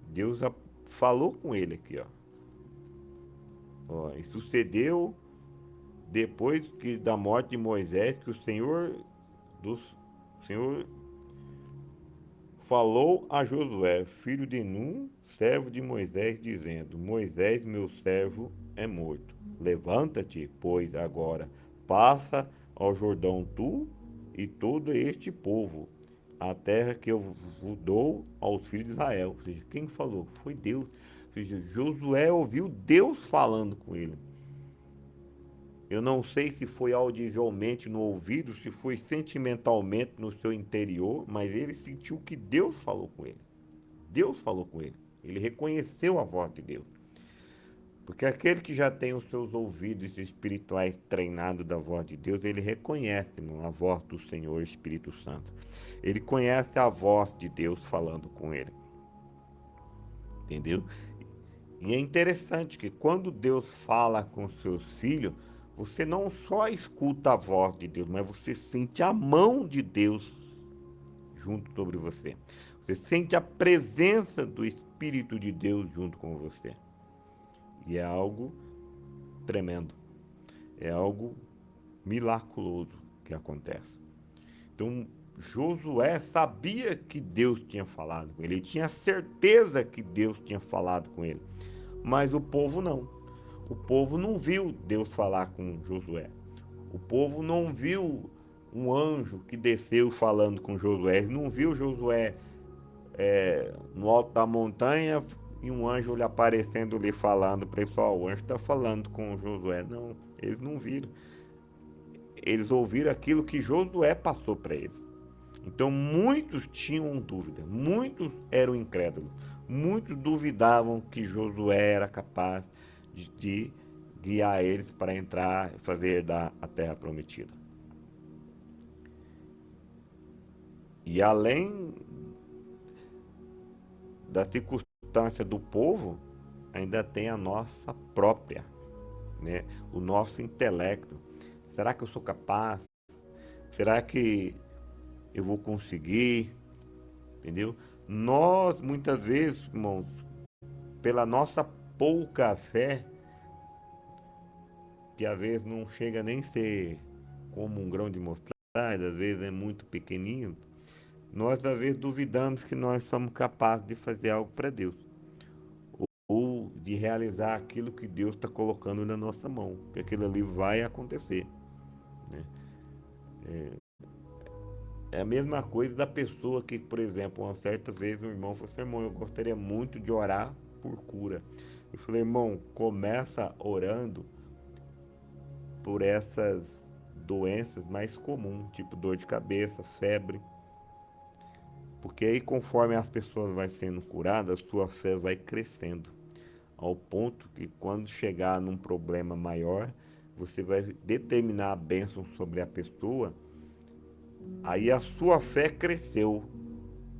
Deus falou com ele aqui, ó. Ó, e sucedeu depois que da morte de Moisés que o Senhor falou a Josué, filho de Nun, servo de Moisés, dizendo: Moisés, meu servo, é morto. Levanta-te, pois, agora, passa ao Jordão tu e todo este povo, a terra que eu vos dou aos filhos de Israel. Ou seja, quem falou? Foi Deus. Ou seja, Josué ouviu Deus falando com ele. Eu não sei se foi audivelmente no ouvido, se foi sentimentalmente no seu interior, mas ele sentiu que Deus falou com ele. Deus falou com ele. Ele reconheceu a voz de Deus. Porque aquele que já tem os seus ouvidos espirituais treinados da voz de Deus, ele reconhece, irmão, a voz do Senhor Espírito Santo. Ele conhece a voz de Deus falando com ele. Entendeu? E é interessante que quando Deus fala com seus filhos, você não só escuta a voz de Deus, mas você sente a mão de Deus junto sobre você. Você sente a presença do Espírito de Deus junto com você. E é algo tremendo. É algo miraculoso que acontece. Então, Josué sabia que Deus tinha falado com ele. Ele tinha certeza que Deus tinha falado com ele. Mas o povo não. O povo não viu Deus falar com Josué. O povo não viu um anjo que desceu falando com Josué. Ele não viu Josué no alto da montanha e um anjo lhe aparecendo lhe falando para ele: o anjo está falando com Josué. Não, eles não viram. Eles ouviram aquilo que Josué passou para eles. Então muitos tinham dúvida, muitos eram incrédulos, muitos duvidavam que Josué era capaz de guiar eles para entrar e fazer herdar a terra prometida. E além da circunstância do povo, ainda tem a nossa própria, né? O nosso intelecto. Será que eu sou capaz? Será que eu vou conseguir? Entendeu? Nós, muitas vezes, irmãos, pela nossa pouca fé, que às vezes não chega nem a ser como um grão de mostarda, às vezes é muito pequenininho, nós às vezes duvidamos que nós somos capazes de fazer algo para Deus, ou de realizar aquilo que Deus está colocando na nossa mão, que aquilo ali vai acontecer, né? É a mesma coisa da pessoa que, por exemplo, uma certa vez um irmão falou assim: irmão, eu gostaria muito de orar por cura. Eu falei: irmão, começa orando por essas doenças mais comuns, tipo dor de cabeça, febre. Porque aí, conforme as pessoas vão sendo curadas, a sua fé vai crescendo. Ao ponto que, quando chegar num problema maior, você vai determinar a bênção sobre a pessoa. Aí a sua fé cresceu,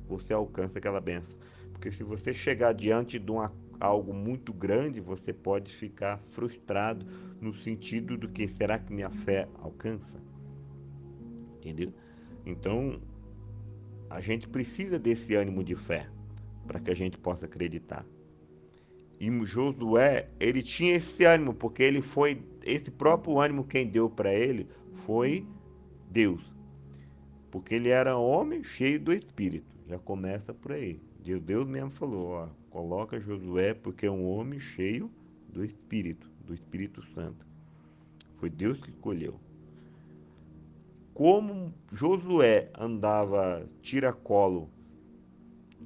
você alcança aquela bênção. Porque se você chegar diante de algo muito grande, você pode ficar frustrado no sentido do que será que minha fé alcança? Entendeu? Então, a gente precisa desse ânimo de fé para que a gente possa acreditar. E Josué, ele tinha esse ânimo, porque ele foi, esse próprio ânimo quem deu para ele foi Deus. Porque ele era homem cheio do Espírito. Já começa por aí. Deus mesmo falou, ó, coloca Josué porque é um homem cheio do Espírito Santo. Foi Deus que escolheu. Como Josué andava tiracolo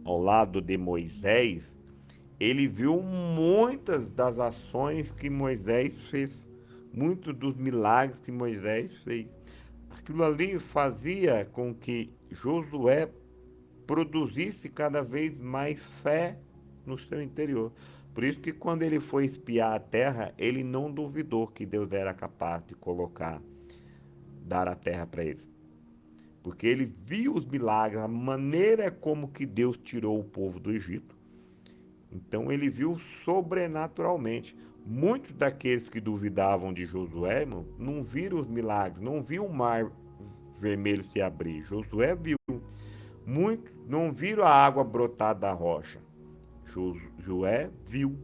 ao lado de Moisés, ele viu muitas das ações que Moisés fez, muitos dos milagres que Moisés fez. Aquilo ali fazia com que Josué produzisse cada vez mais fé no seu interior. Por isso que quando ele foi espiar a terra, ele não duvidou que Deus era capaz de dar a terra para eles. Porque ele viu os milagres, a maneira como que Deus tirou o povo do Egito. Então ele viu sobrenaturalmente. Muitos daqueles que duvidavam de Josué, irmão, não viram os milagres, não viu o mar vermelho se abrir. Josué viu. Muitos não viram a água brotar da rocha. Josué viu.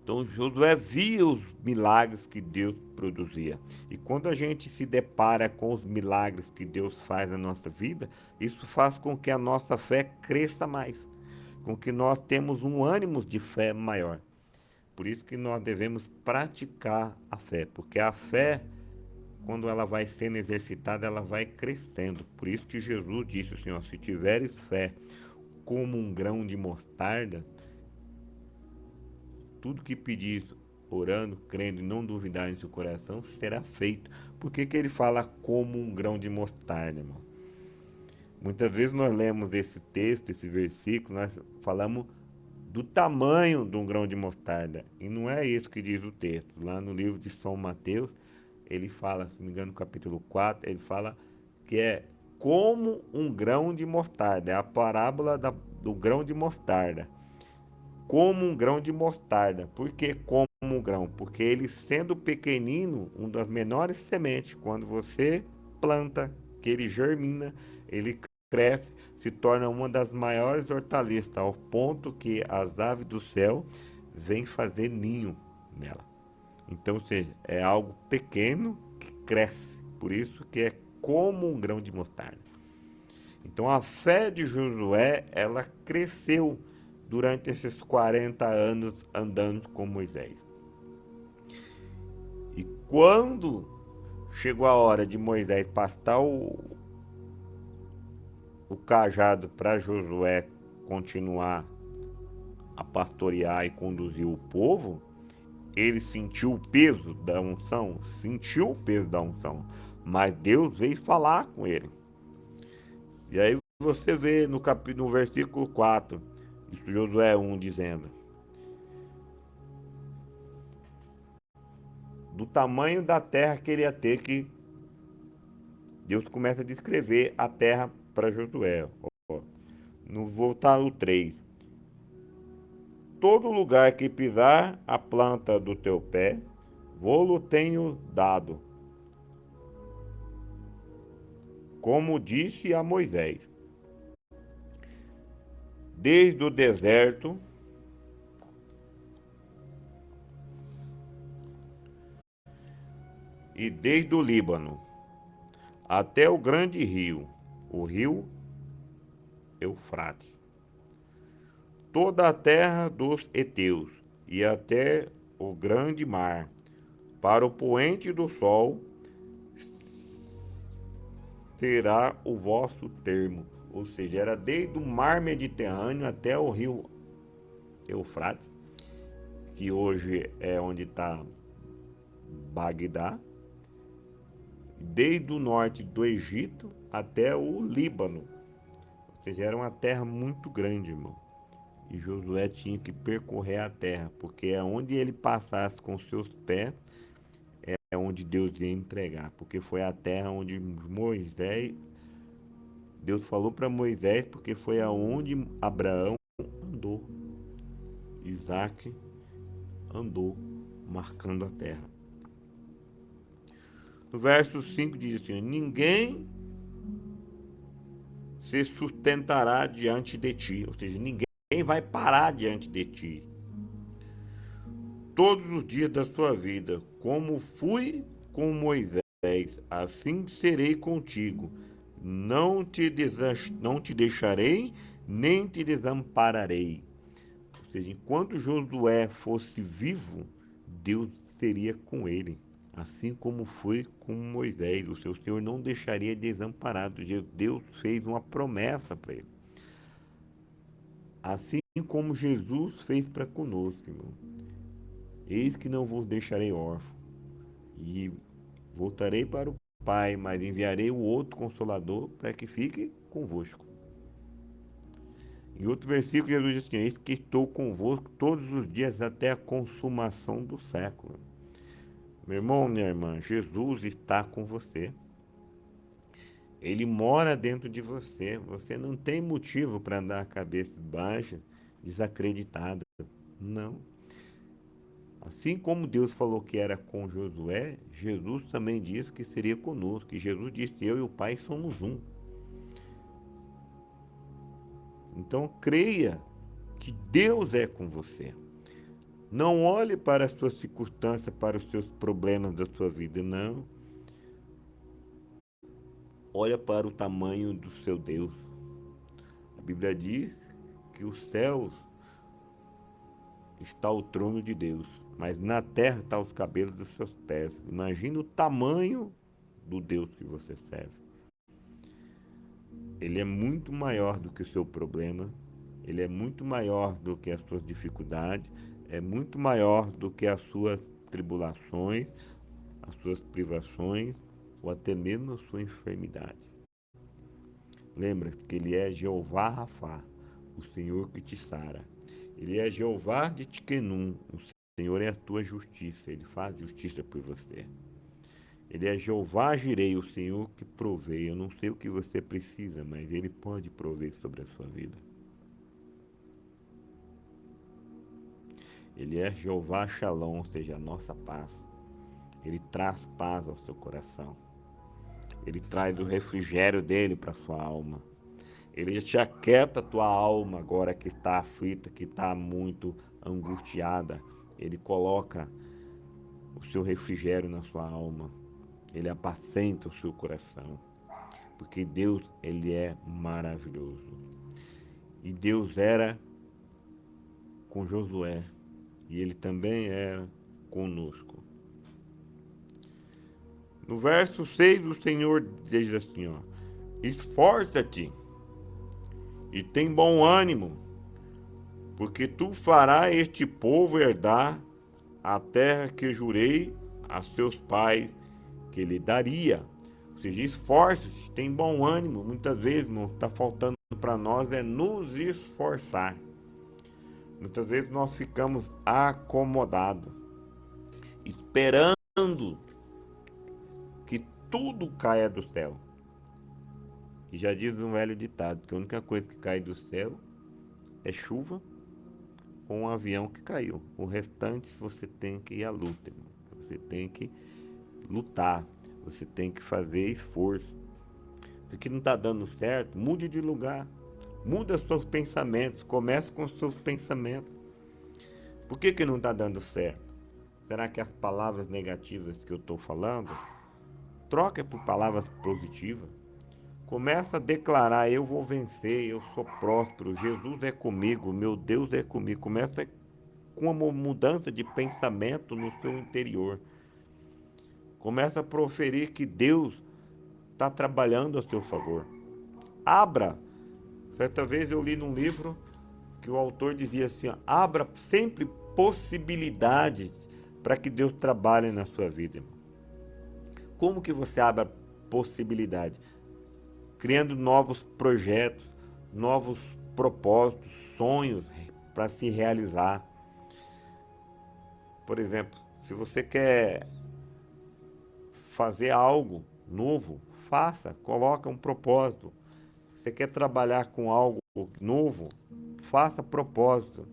Então Josué via os milagres que Deus produzia. E quando a gente se depara com os milagres que Deus faz na nossa vida, isso faz com que a nossa fé cresça mais, com que nós temos um ânimo de fé maior. Por isso que nós devemos praticar a fé, porque a fé, quando ela vai sendo exercitada, ela vai crescendo. Por isso que Jesus disse assim, ó, se tiveres fé como um grão de mostarda, tudo que pedis, orando, crendo e não duvidar em seu coração, será feito. Por que ele fala como um grão de mostarda, irmão? Muitas vezes nós lemos esse texto, esse versículo, nós falamos do tamanho de um grão de mostarda. E não é isso que diz o texto. Lá no livro de São Mateus, ele fala, se não me engano, no capítulo 4, ele fala que é como um grão de mostarda. É a parábola do grão de mostarda. Como um grão de mostarda. Por que como um grão? Porque ele, sendo pequenino, uma das menores sementes, quando você planta, que ele germina, ele cresce, se torna uma das maiores hortaliças, ao ponto que as aves do céu vêm fazer ninho nela. Então, ou seja, é algo pequeno que cresce. Por isso que é como um grão de mostarda. Então, a fé de Josué, ela cresceu durante esses 40 anos andando com Moisés. E quando chegou a hora de Moisés passar o cajado para Josué continuar a pastorear e conduzir o povo, ele sentiu o peso da unção, mas Deus veio falar com ele. E aí você vê no versículo 4, Isso Josué 1 dizendo. Do tamanho da terra que ele ia ter, que Deus começa a descrever a terra para Josué. Ó. No voltar no 3. Todo lugar que pisar a planta do teu pé, vou-lo tenho dado, como disse a Moisés. Desde o deserto e desde o Líbano, até o grande rio, o rio Eufrates, toda a terra dos heteus e até o grande mar, para o poente do sol será o vosso termo. Ou seja, era desde o mar Mediterrâneo até o rio Eufrates, que hoje é onde está Bagdá, desde o norte do Egito até o Líbano. Ou seja, era uma terra muito grande, irmão. E Josué tinha que percorrer a terra, porque é onde ele passasse com seus pés, é onde Deus ia entregar. Porque foi a terra onde Deus falou para Moisés, porque foi aonde Abraão andou. Isaac andou, marcando a terra. No verso 5 diz assim: ninguém se sustentará diante de ti. Ou seja, ninguém vai parar diante de ti. Todos os dias da sua vida, como fui com Moisés, assim serei contigo. Não te deixarei, nem te desampararei. Ou seja, enquanto Josué fosse vivo, Deus seria com ele. Assim como foi com Moisés, o seu Senhor não deixaria desamparado. Deus fez uma promessa para ele. Assim como Jesus fez para conosco, irmão. Eis que não vos deixarei órfão, e voltarei para o Pai, mas enviarei o outro Consolador para que fique convosco. Em outro versículo, Jesus diz assim: eis que estou convosco todos os dias até a consumação do século. Meu irmão, minha irmã, Jesus está com você. Ele mora dentro de você. Você não tem motivo para andar a cabeça baixa, desacreditado. Não. Assim como Deus falou que era com Josué, Jesus também disse que seria conosco. E Jesus disse: eu e o Pai somos um. Então creia que Deus é com você. Não olhe para as suas circunstâncias, para os seus problemas da sua vida, não. Olha para o tamanho do seu Deus. A Bíblia diz que os céus está o trono de Deus, mas na terra está os cabelos dos seus pés. Imagina o tamanho do Deus que você serve. Ele é muito maior do que o seu problema, ele é muito maior do que as suas dificuldades, é muito maior do que as suas tribulações, as suas privações, ou até mesmo a sua enfermidade. Lembra que ele é Jeová Rafá, o Senhor que te sara. Ele é Jeová de Tiquenum, o Senhor é a tua justiça, ele faz justiça por você. Ele é Jeová Jirei, o Senhor que provê. Eu não sei o que você precisa, mas ele pode prover sobre a sua vida. Ele é Jeová Shalom, ou seja, a nossa paz. Ele traz paz ao seu coração. Ele traz o refrigério dele para a sua alma. Ele te aquieta a tua alma agora que está aflita, que está muito angustiada. Ele coloca o seu refrigério na sua alma. Ele apacenta o seu coração. Porque Deus, ele é maravilhoso. E Deus era com Josué. E ele também era conosco. No verso 6, o Senhor diz assim, ó: esforça-te e tem bom ânimo, porque tu farás este povo herdar a terra que jurei a seus pais que lhe daria. Ou seja, esforça-se, tem bom ânimo. Muitas vezes, irmão, está faltando para nós é nos esforçar. Muitas vezes nós ficamos acomodados, esperando que tudo caia do céu. E já diz um velho ditado que a única coisa que cai do céu é chuva ou um avião que caiu. O restante você tem que ir à luta, irmão. Você tem que lutar, você tem que fazer esforço. Se aqui não está dando certo, mude de lugar. Muda seus pensamentos, comece com os seus pensamentos. Por que não está dando certo? Será que as palavras negativas que eu estou falando, troca por palavras positivas? Começa a declarar: eu vou vencer, eu sou próspero, Jesus é comigo, meu Deus é comigo. Começa com uma mudança de pensamento no seu interior. Começa a proferir que Deus está trabalhando a seu favor. Abra. Certa vez eu li num livro que o autor dizia assim: ó, abra sempre possibilidades para que Deus trabalhe na sua vida, irmão. Como que você abre possibilidades? Criando novos projetos, novos propósitos, sonhos para se realizar. Por exemplo, se você quer fazer algo novo, faça, coloca um propósito. Você quer trabalhar com algo novo, faça propósito.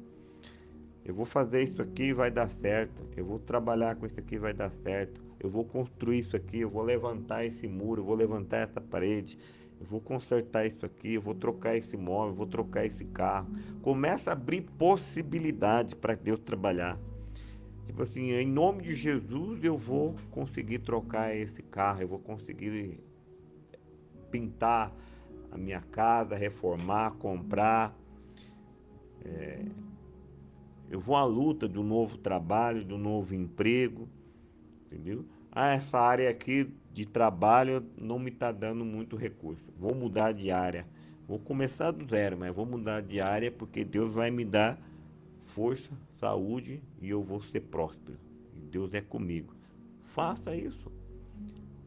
Eu vou fazer isso aqui, vai dar certo. Eu vou trabalhar com isso aqui, vai dar certo. Eu vou construir isso aqui, eu vou levantar esse muro, eu vou levantar essa parede. Eu vou consertar isso aqui, eu vou trocar esse móvel, eu vou trocar esse carro. Começa a abrir possibilidades para Deus trabalhar. Tipo assim, em nome de Jesus eu vou conseguir trocar esse carro, eu vou conseguir pintar a minha casa, reformar, comprar. Eu vou à luta do novo trabalho, do novo emprego, entendeu? Ah, essa área aqui de trabalho não me está dando muito recurso. Vou mudar de área. Vou começar do zero, mas vou mudar de área porque Deus vai me dar força, saúde e eu vou ser próspero. E Deus é comigo. Faça isso.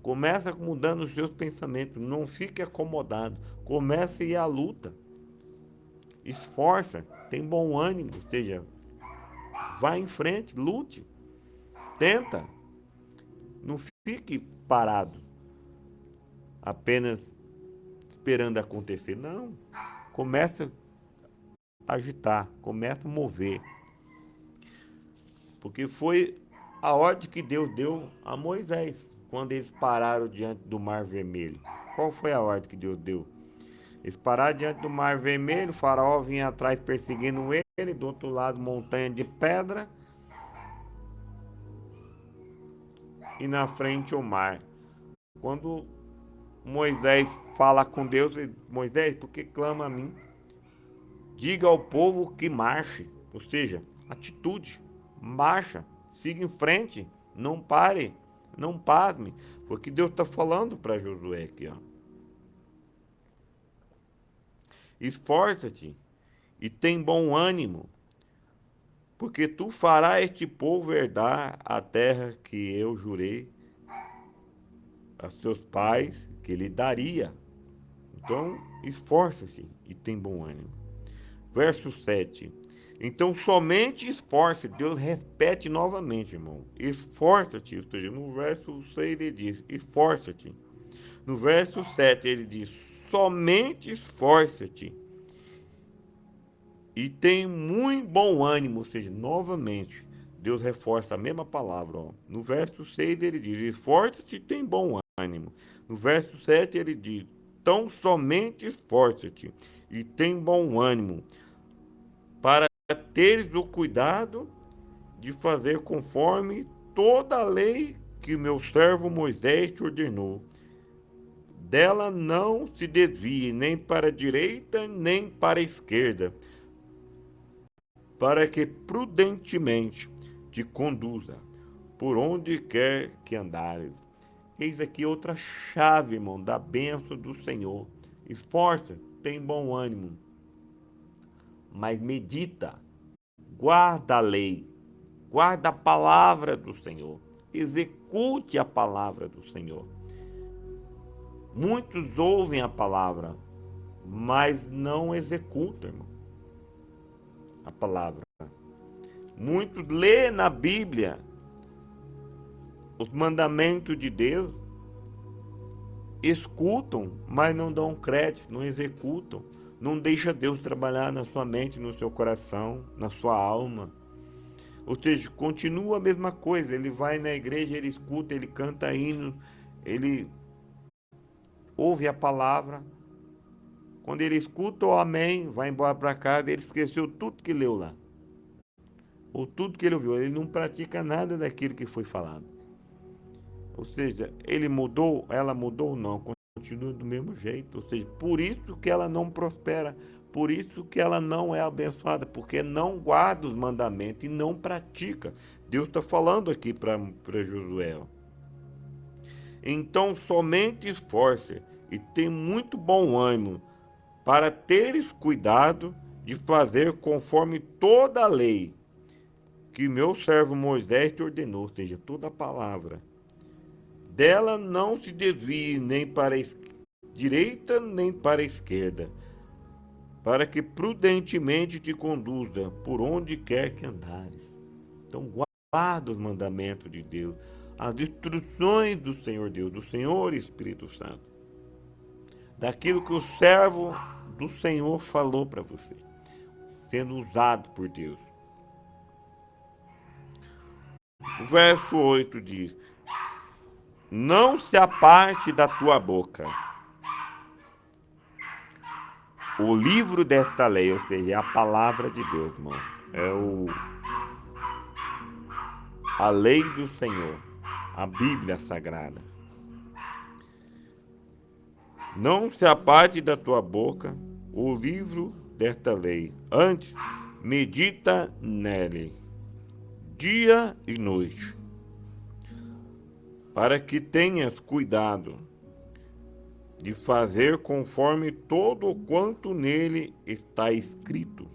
Começa mudando os seus pensamentos. Não fique acomodado. Comece a ir à luta. Esforça. Tem bom ânimo. Ou seja, vá em frente. Lute. Tenta. Não fique parado. Apenas esperando acontecer. Não. Começa a agitar. Começa a mover. Porque foi a ordem que Deus deu a Moisés quando eles pararam diante do Mar Vermelho. Qual foi a ordem que Deus deu? Eles pararam diante do Mar Vermelho, o faraó vinha atrás perseguindo ele, do outro lado montanha de pedra e na frente o mar. Quando Moisés fala com Deus, ele, Moisés, por que clama a mim? Diga ao povo que marche, ou seja, atitude, marcha, siga em frente, não pare, não pasme. Foi o que Deus está falando para Josué aqui, ó. Esforça-te e tem bom ânimo, porque tu farás este povo herdar a terra que eu jurei a seus pais que lhe daria. Então, esforça-se e tem bom ânimo. Verso 7. Então, somente esforce. Deus repete novamente, irmão. Esforça-te. Ou seja, no verso 6 ele diz, esforça-te. No verso 7 ele diz, somente esforça-te. E tem muito bom ânimo. Ou seja, novamente, Deus reforça a mesma palavra. Ó. No verso 6 ele diz, esforça-te e tem bom ânimo. No verso 7 ele diz, tão somente esforça-te e tem bom ânimo, para teres o cuidado de fazer conforme toda a lei que meu servo Moisés te ordenou. Dela não se desvie nem para a direita, nem para a esquerda, para que prudentemente te conduza por onde quer que andares. Eis aqui outra chave, irmão, da bênção do Senhor. Esforça, tem bom ânimo, mas medita, guarda a lei, guarda a palavra do Senhor, execute a palavra do Senhor. Muitos ouvem a palavra, mas não executam, irmão, a palavra. Muitos lê na Bíblia os mandamentos de Deus, escutam, mas não dão crédito, não executam, não deixa Deus trabalhar na sua mente, no seu coração, na sua alma. Ou seja, continua a mesma coisa. Ele vai na igreja, ele escuta, ele canta hinos, ele ouve a palavra. Quando ele escuta o amém, vai embora para casa, ele esqueceu tudo que leu lá, ou tudo que ele ouviu. Ele não pratica nada daquilo que foi falado. Ou seja, ele mudou, ela mudou, não, continua do mesmo jeito. Ou seja, por isso que ela não prospera, por isso que ela não é abençoada, porque não guarda os mandamentos e não pratica. Deus está falando aqui para Josué. Então somente esforce e tem muito bom ânimo para teres cuidado de fazer conforme toda a lei que meu servo Moisés te ordenou, ou seja, toda a palavra. Dela não se desvie nem para a direita nem para a esquerda, para que prudentemente te conduza por onde quer que andares. Então guarda os mandamentos de Deus, as instruções do Senhor Deus, do Senhor Espírito Santo, daquilo que o servo do Senhor falou para você, sendo usado por Deus. O verso 8 diz: não se aparte da tua boca o livro desta lei, ou seja, é a palavra de Deus, irmão. A lei do Senhor, a Bíblia Sagrada. Não se aparte da tua boca o livro desta lei. Antes, medita nele, dia e noite, para que tenhas cuidado de fazer conforme todo o quanto nele está escrito.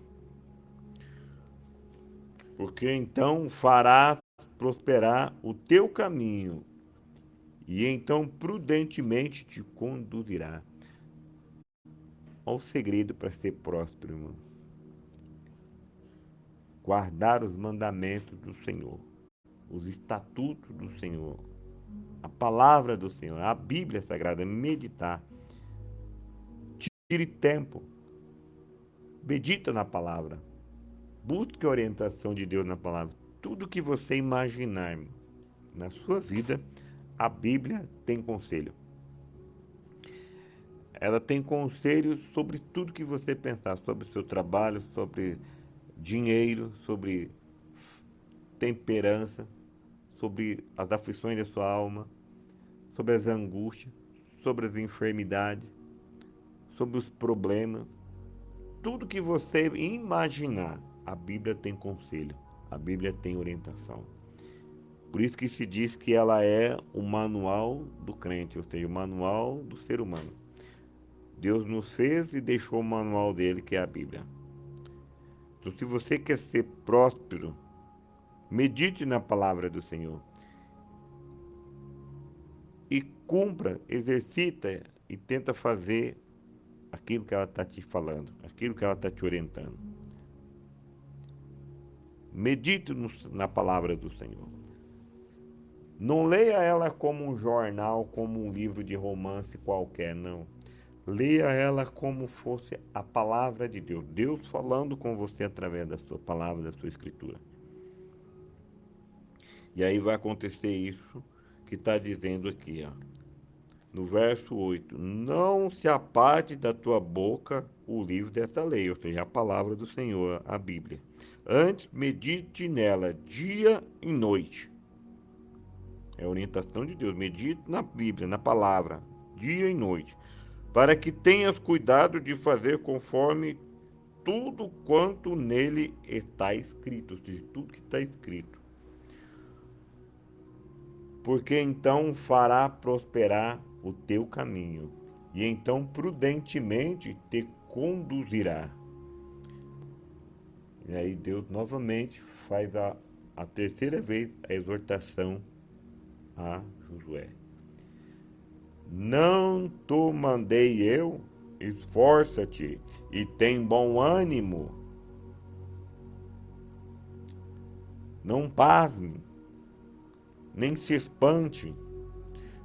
Porque então farás prosperar o teu caminho, e então prudentemente te conduzirá. Olha o segredo para ser próspero, irmão. Guardar os mandamentos do Senhor, os estatutos do Senhor, a palavra do Senhor, a Bíblia Sagrada, meditar. Tire tempo, medita na palavra, busque a orientação de Deus na palavra. Tudo que você imaginar na sua vida, a Bíblia tem conselho. Ela tem conselhos sobre tudo que você pensar, sobre o seu trabalho, sobre dinheiro, sobre temperança, sobre as aflições da sua alma, sobre as angústias, sobre as enfermidades, sobre os problemas. Tudo que você imaginar, a Bíblia tem conselho, a Bíblia tem orientação. Por isso que se diz que ela é o manual do crente, ou seja, o manual do ser humano. Deus nos fez e deixou o manual dele, que é a Bíblia. Então, se você quer ser próspero, medite na palavra do Senhor e cumpra, exercita e tenta fazer aquilo que ela está te falando, aquilo que ela está te orientando. Medite na palavra do Senhor. Não leia ela como um jornal, como um livro de romance qualquer, não. Leia ela como fosse a palavra de Deus. Deus falando com você através da sua palavra, da sua escritura. E aí vai acontecer isso que está dizendo aqui, ó. No verso 8, não se aparte da tua boca o livro desta lei, ou seja, a palavra do Senhor, a Bíblia. Antes, medite nela dia e noite. É a orientação de Deus. Medite na Bíblia, na palavra, dia e noite, para que tenhas cuidado de fazer conforme tudo quanto nele está escrito, ou seja, tudo que está escrito. Porque então fará prosperar o teu caminho, e então prudentemente te conduzirá. E aí Deus novamente faz a terceira vez a exortação a Josué. Não te mandei eu? Esforça-te e tem bom ânimo. Não pasme, nem se espante,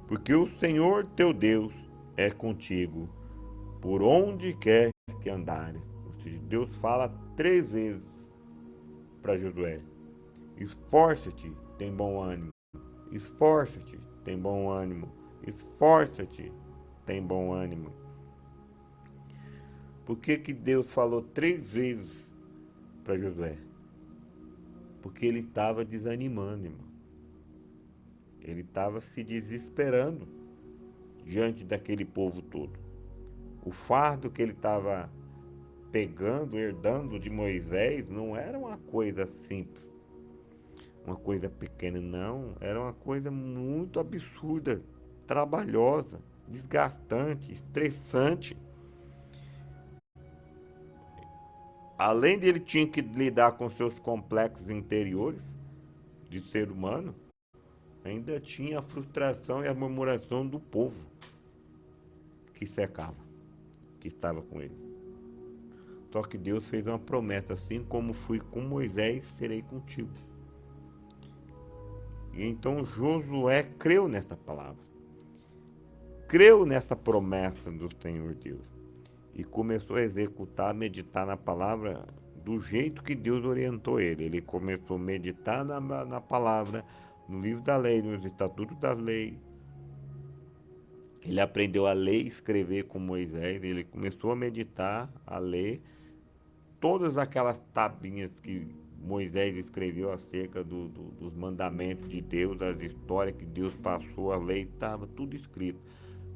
porque o Senhor teu Deus é contigo, por onde quer que andares. Ou seja, Deus fala 3 vezes para Josué: esforça-te, tem bom ânimo. Esforça-te, tem bom ânimo. Esforça-te, tem bom ânimo. Por que Deus falou 3 vezes para Josué? Porque ele estava desanimando, irmão. Ele estava se desesperando diante daquele povo todo. O fardo que ele estava pegando, herdando de Moisés, não era uma coisa simples, uma coisa pequena, não. Era uma coisa muito absurda, trabalhosa, desgastante, estressante. Além de ele tinha que lidar com seus complexos interiores de ser humano, ainda tinha a frustração e a murmuração do povo que cercava, que estava com ele. Só que Deus fez uma promessa: assim como fui com Moisés, serei contigo. E então Josué creu nessa palavra, creu nessa promessa do Senhor Deus e começou a executar, a meditar na palavra do jeito que Deus orientou ele. Ele começou a meditar na palavra, no livro da lei, nos estatutos da lei. Ele aprendeu a ler e escrever com Moisés. Ele começou a meditar, a ler todas aquelas tabinhas que Moisés escreveu acerca dos mandamentos de Deus, as histórias que Deus passou, a lei, estava tudo escrito.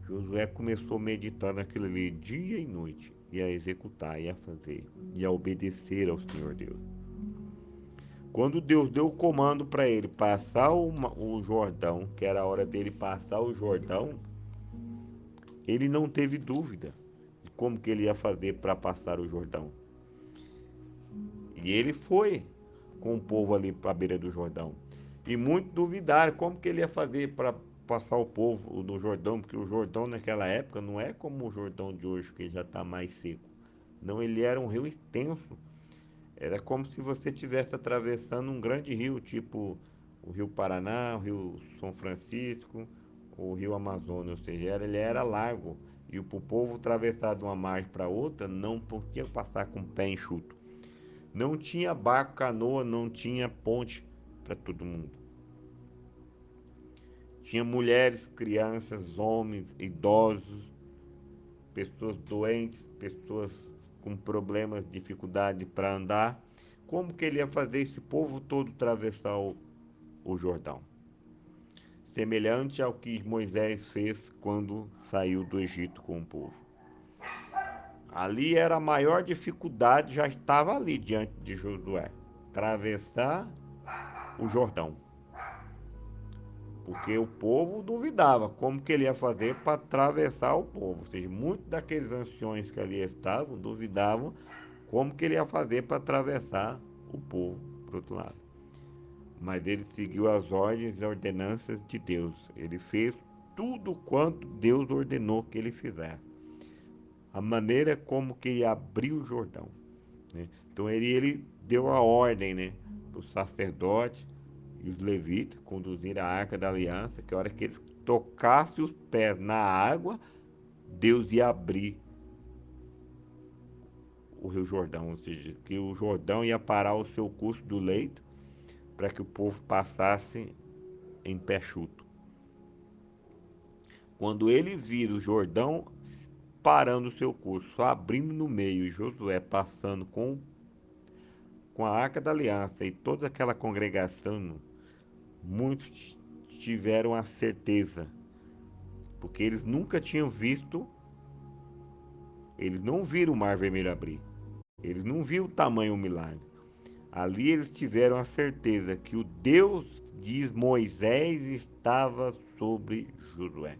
Josué começou a meditar naquilo ali dia e noite, e a executar, e a fazer, e a obedecer ao Senhor Deus. Quando Deus deu o comando para ele passar o Jordão, que era a hora dele passar o Jordão, ele não teve dúvida de como que ele ia fazer para passar o Jordão. E ele foi com o povo ali para a beira do Jordão. E muitos duvidaram como que ele ia fazer para passar o povo no Jordão, porque o Jordão naquela época não é como o Jordão de hoje, que já está mais seco. Não, ele era um rio extenso. Era como se você estivesse atravessando um grande rio, tipo o Rio Paraná, o Rio São Francisco, o Rio Amazonas. Ou seja, ele era largo. E para o povo atravessar de uma margem para outra, não podia passar com o pé enxuto. Não tinha barco, canoa, não tinha ponte para todo mundo. Tinha mulheres, crianças, homens, idosos, pessoas doentes, pessoas com problemas, dificuldade para andar. Como que ele ia fazer esse povo todo atravessar o Jordão? Semelhante ao que Moisés fez quando saiu do Egito com o povo. Ali era a maior dificuldade, já estava ali diante de Josué. Atravessar o Jordão. Porque o povo duvidava como que ele ia fazer para atravessar o povo. Ou seja, muitos daqueles anciões que ali estavam duvidavam como que ele ia fazer para atravessar o povo para o outro lado. Mas ele seguiu as ordens e ordenanças de Deus. Ele fez tudo quanto Deus ordenou que ele fizesse. A maneira como que ele abriu o Jordão, né? Então ele deu a ordem, né, para os sacerdotes e os levitas conduzirem a Arca da Aliança, que a hora que eles tocassem os pés na água, Deus ia abrir o Rio Jordão, ou seja, que o Jordão ia parar o seu curso do leito para que o povo passasse em pé chuto. Quando eles viram o Jordão parando o seu curso, só abrindo no meio, e Josué passando com a Arca da Aliança e toda aquela congregação, muitos tiveram a certeza, porque eles nunca tinham visto, eles não viram o Mar Vermelho abrir, eles não viram o tamanho do milagre. Ali eles tiveram a certeza que o Deus de Moisés estava sobre Josué,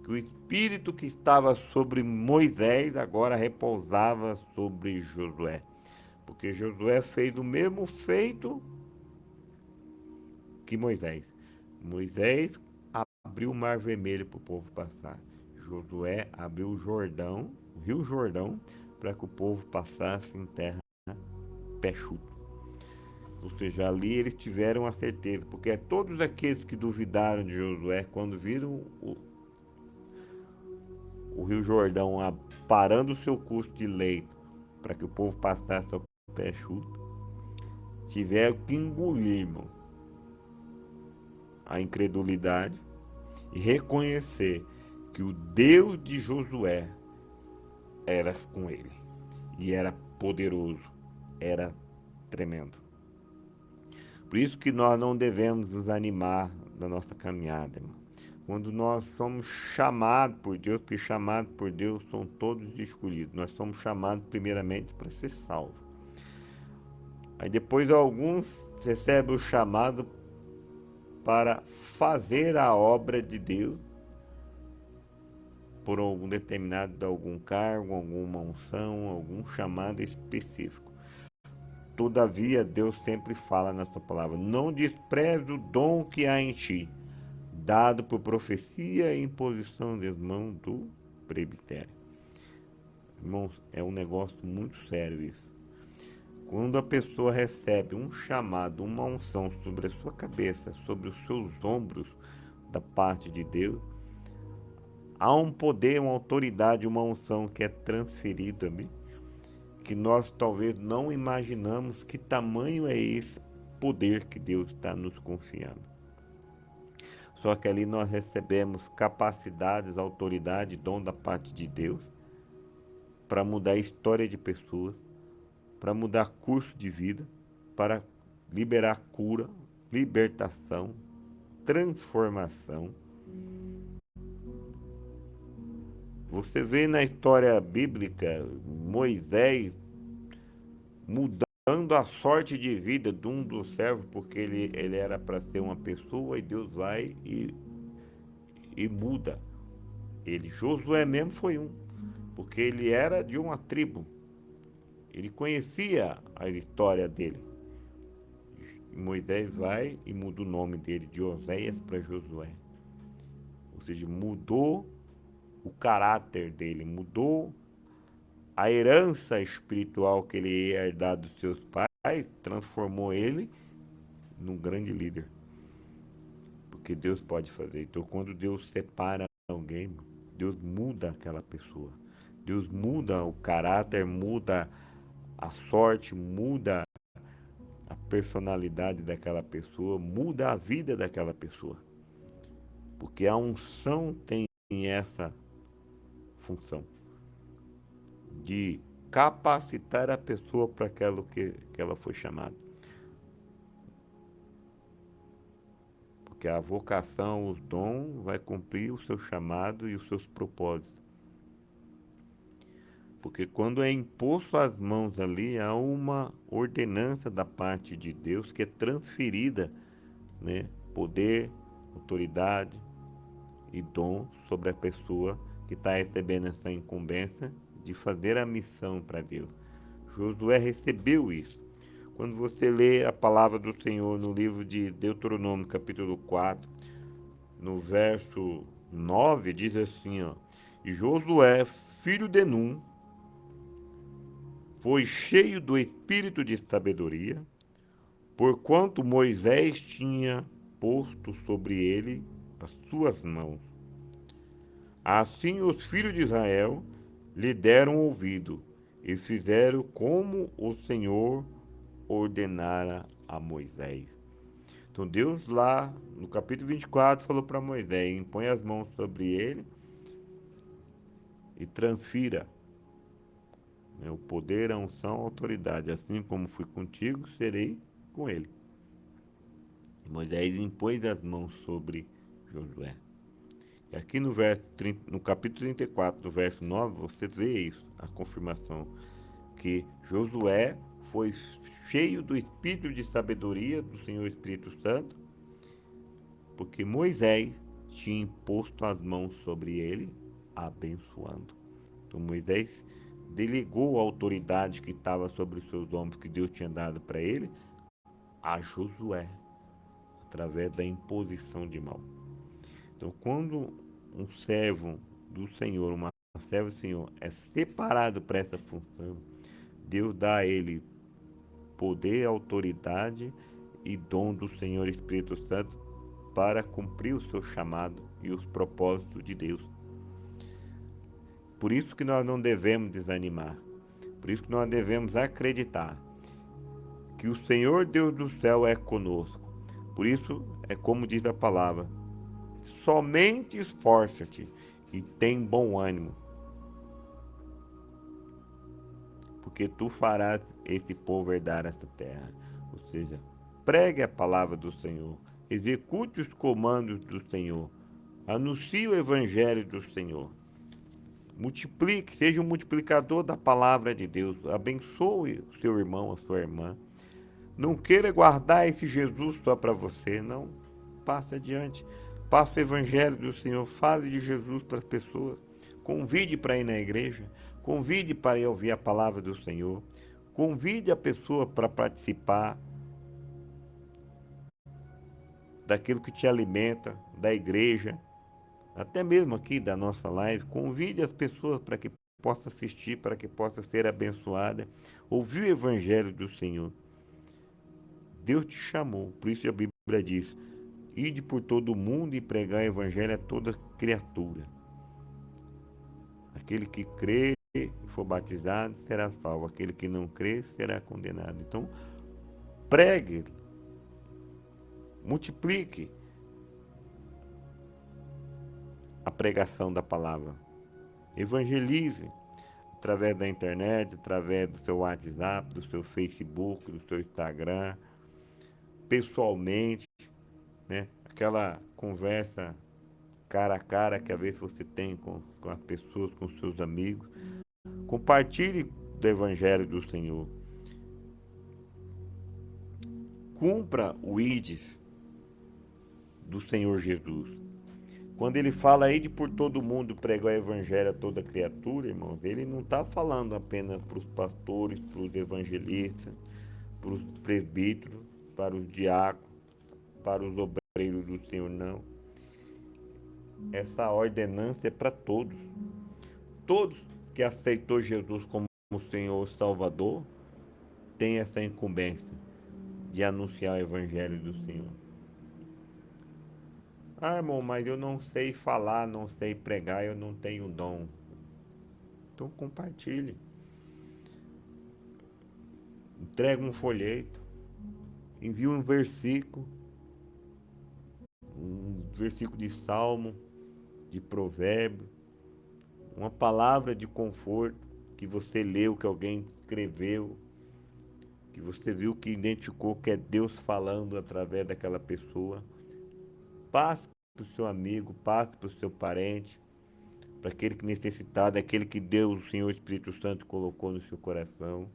que o Espírito que estava sobre Moisés agora repousava sobre Josué, porque Josué fez o mesmo feito que Moisés. Moisés abriu o Mar Vermelho para o povo passar. Josué abriu o Jordão, o Rio Jordão, para que o povo passasse em terra pé chuto. Ou seja, ali eles tiveram a certeza, porque todos aqueles que duvidaram de Josué, quando viram o Rio Jordão parando o seu curso de leito para que o povo passasse ao pé enxuto, tiveram que engolir, irmão, a incredulidade e reconhecer que o Deus de Josué era com ele e era poderoso, era tremendo. Por isso que nós não devemos nos animar na nossa caminhada, irmão. Quando nós somos chamados por Deus, porque chamados por Deus são todos escolhidos. Nós somos chamados primeiramente para ser salvos. Aí depois alguns recebem o chamado para fazer a obra de Deus por algum determinado, algum cargo, alguma unção, algum chamado específico. Todavia, Deus sempre fala na sua palavra: não despreze o dom que há em ti, dado por profecia e imposição das mãos do presbitério. Irmãos, é um negócio muito sério isso. Quando a pessoa recebe um chamado, uma unção sobre a sua cabeça, sobre os seus ombros, da parte de Deus, há um poder, uma autoridade, uma unção que é transferida ali, que nós talvez não imaginamos que tamanho é esse poder que Deus está nos confiando. Só que ali nós recebemos capacidades, autoridade, dom da parte de Deus para mudar a história de pessoas, para mudar curso de vida, para liberar cura, libertação, transformação. Você vê na história bíblica Moisés mudando a sorte de vida de um dos servos, porque ele era para ser uma pessoa e Deus vai e muda ele. Josué mesmo foi um, porque ele era de uma tribo, ele conhecia a história dele. Moisés vai e muda o nome dele de Oséias para Josué, ou seja, mudou o caráter dele, mudou a herança espiritual que ele ia herdar dos seus pais, transformou ele num grande líder. Porque Deus pode fazer. Então, quando Deus separa alguém, Deus muda aquela pessoa. Deus muda o caráter, muda a sorte, muda a personalidade daquela pessoa, muda a vida daquela pessoa. Porque a unção tem essa função de capacitar a pessoa para aquilo que ela foi chamada. Porque a vocação, os dons, vai cumprir o seu chamado e os seus propósitos. Porque quando é imposto às mãos ali, há uma ordenança da parte de Deus que é transferida, né? Poder, autoridade e dom sobre a pessoa que está recebendo essa incumbência de fazer a missão para Deus. Josué recebeu isso. Quando você lê a palavra do Senhor no livro de Deuteronômio, capítulo 4, no verso 9, diz assim, ó: E Josué, filho de Num, foi cheio do espírito de sabedoria, porquanto Moisés tinha posto sobre ele as suas mãos. Assim os filhos de Israel lhe deram ouvido e fizeram como o Senhor ordenara a Moisés. Então Deus lá no capítulo 24 falou para Moisés: impõe as mãos sobre ele e transfira, né, o poder, a unção, a autoridade. Assim como fui contigo, serei com ele. E Moisés impôs as mãos sobre Josué. E aqui no capítulo 34, do verso 9, você vê isso, a confirmação, que Josué foi cheio do espírito de sabedoria do Senhor Espírito Santo, porque Moisés tinha imposto as mãos sobre ele, abençoando. Então Moisés delegou a autoridade que estava sobre os seus ombros, que Deus tinha dado para ele, a Josué, através da imposição de mão. Então, quando um servo do Senhor, uma serva do Senhor, é separado para essa função, Deus dá a ele poder, autoridade e dom do Senhor Espírito Santo para cumprir o seu chamado e os propósitos de Deus. Por isso que nós não devemos desanimar. Por isso que nós devemos acreditar que o Senhor Deus do céu é conosco. Por isso é como diz a palavra: somente esforça-te e tem bom ânimo, porque tu farás esse povo herdar essa terra. Ou seja, pregue a palavra do Senhor, execute os comandos do Senhor, anuncie o evangelho do Senhor. Multiplique, seja um multiplicador da palavra de Deus. Abençoe o seu irmão, a sua irmã. Não queira guardar esse Jesus só para você, não. Passe adiante. Passe o evangelho do Senhor. Fale de Jesus para as pessoas. Convide para ir na igreja. Convide para ir ouvir a palavra do Senhor. Convide a pessoa para participar daquilo que te alimenta, da igreja, até mesmo aqui da nossa live. Convide as pessoas para que possa assistir, para que possa ser abençoada, ouvir o evangelho do Senhor. Deus te chamou, por isso a Bíblia diz: ide por todo o mundo e pregar o evangelho a toda criatura. Aquele que crê e for batizado será salvo, aquele que não crê será condenado. Então, pregue, multiplique a pregação da palavra, evangelize através da internet, através do seu WhatsApp, do seu Facebook, do seu Instagram, pessoalmente, né? Aquela conversa cara a cara que às vezes você tem com as pessoas, com seus amigos. Compartilhe do evangelho do Senhor. Cumpra o ides do Senhor Jesus. Quando ele fala ide por todo mundo pregar o evangelho a toda criatura, irmãos, ele não está falando apenas para os pastores, para os evangelistas, para os presbíteros, para os diáconos, para os obreiros do Senhor, não. Essa ordenança é para todos. Todos que aceitou Jesus como Senhor Salvador têm essa incumbência de anunciar o evangelho do Senhor. Ah, irmão, mas eu não sei falar, não sei pregar, eu não tenho dom. Então compartilhe. Entrega um folheto. Envie um versículo de salmo, de provérbio, uma palavra de conforto que você leu, que alguém escreveu, que você viu, que identificou que é Deus falando através daquela pessoa. Passe para o seu amigo, passe para o seu parente, para aquele que necessitado, aquele que Deus, o Senhor Espírito Santo, colocou no seu coração.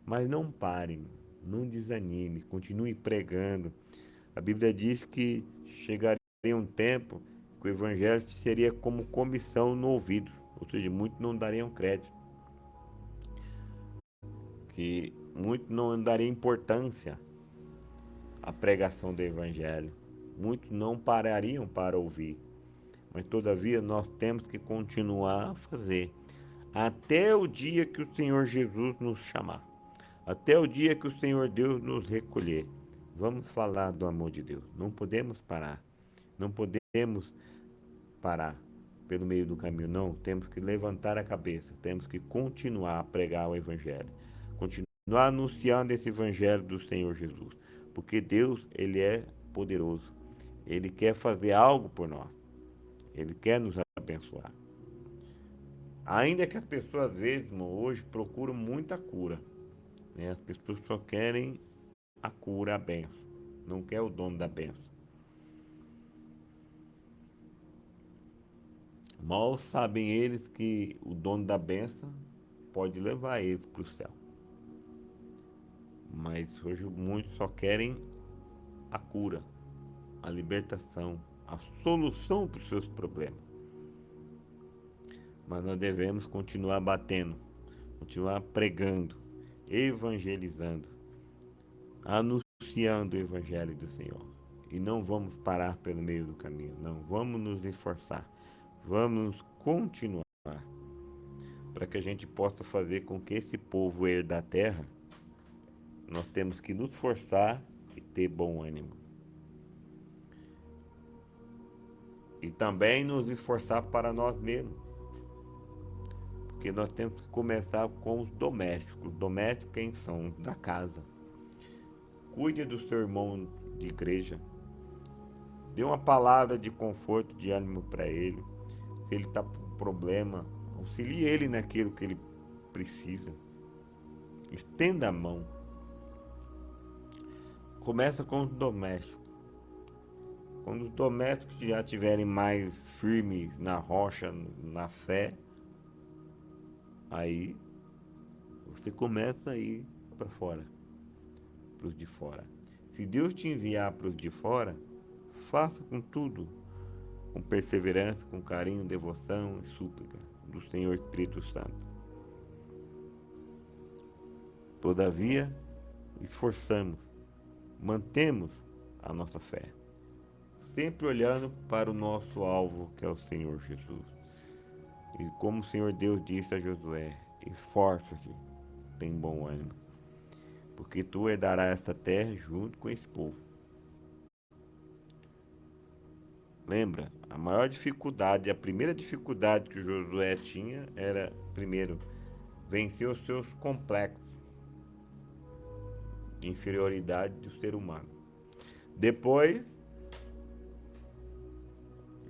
Mas não pare, não desanime, continue pregando. A Bíblia diz que chegaria um tempo que o evangelho seria como comissão no ouvido, ou seja, muitos não dariam crédito, que muitos não dariam importância à pregação do evangelho, muitos não parariam para ouvir, mas todavia nós temos que continuar a fazer, até o dia que o Senhor Jesus nos chamar, até o dia que o Senhor Deus nos recolher. Vamos falar do amor de Deus, não podemos parar, não podemos parar pelo meio do caminho, não. Temos que levantar a cabeça, temos que continuar a pregar o evangelho, continuar anunciando esse evangelho do Senhor Jesus, porque Deus, ele é poderoso, ele quer fazer algo por nós, ele quer nos abençoar. Ainda que as pessoas às vezes, hoje, procuram muita cura, né? As pessoas só querem a cura, a bênção, não quer o dono da bênção. Mal sabem eles que o dono da bênção pode levar eles para o céu. Mas hoje muitos só querem a cura, a libertação, a solução para os seus problemas. Mas nós devemos continuar batendo, continuar pregando, evangelizando, anunciando o evangelho do Senhor. E não vamos parar pelo meio do caminho, não. Vamos nos esforçar, vamos continuar para que a gente possa fazer com que esse povo herda a terra nós temos que nos esforçar e ter bom ânimo. E também nos esforçar para nós mesmos. Porque nós temos que começar com os domésticos. Os domésticos quem são? Da casa. Cuide do seu irmão de igreja. Dê uma palavra de conforto, de ânimo para ele. Se ele está com problema, auxilie ele naquilo que ele precisa. Estenda a mão. Começa com os domésticos. Quando os domésticos já estiverem mais firmes na rocha, na fé, aí você começa a ir para fora, para os de fora. Se Deus te enviar para os de fora, faça com tudo, com perseverança, com carinho, devoção e súplica do Senhor Espírito Santo. Todavia, esforçamos, mantemos a nossa fé, sempre olhando para o nosso alvo, que é o Senhor Jesus. E como o Senhor Deus disse a Josué, esforça-te, tem bom ânimo, porque tu herdarás essa terra junto com esse povo. Lembra, a maior dificuldade, a primeira dificuldade que Josué tinha era, primeiro, vencer os seus complexos de inferioridade do ser humano. Depois,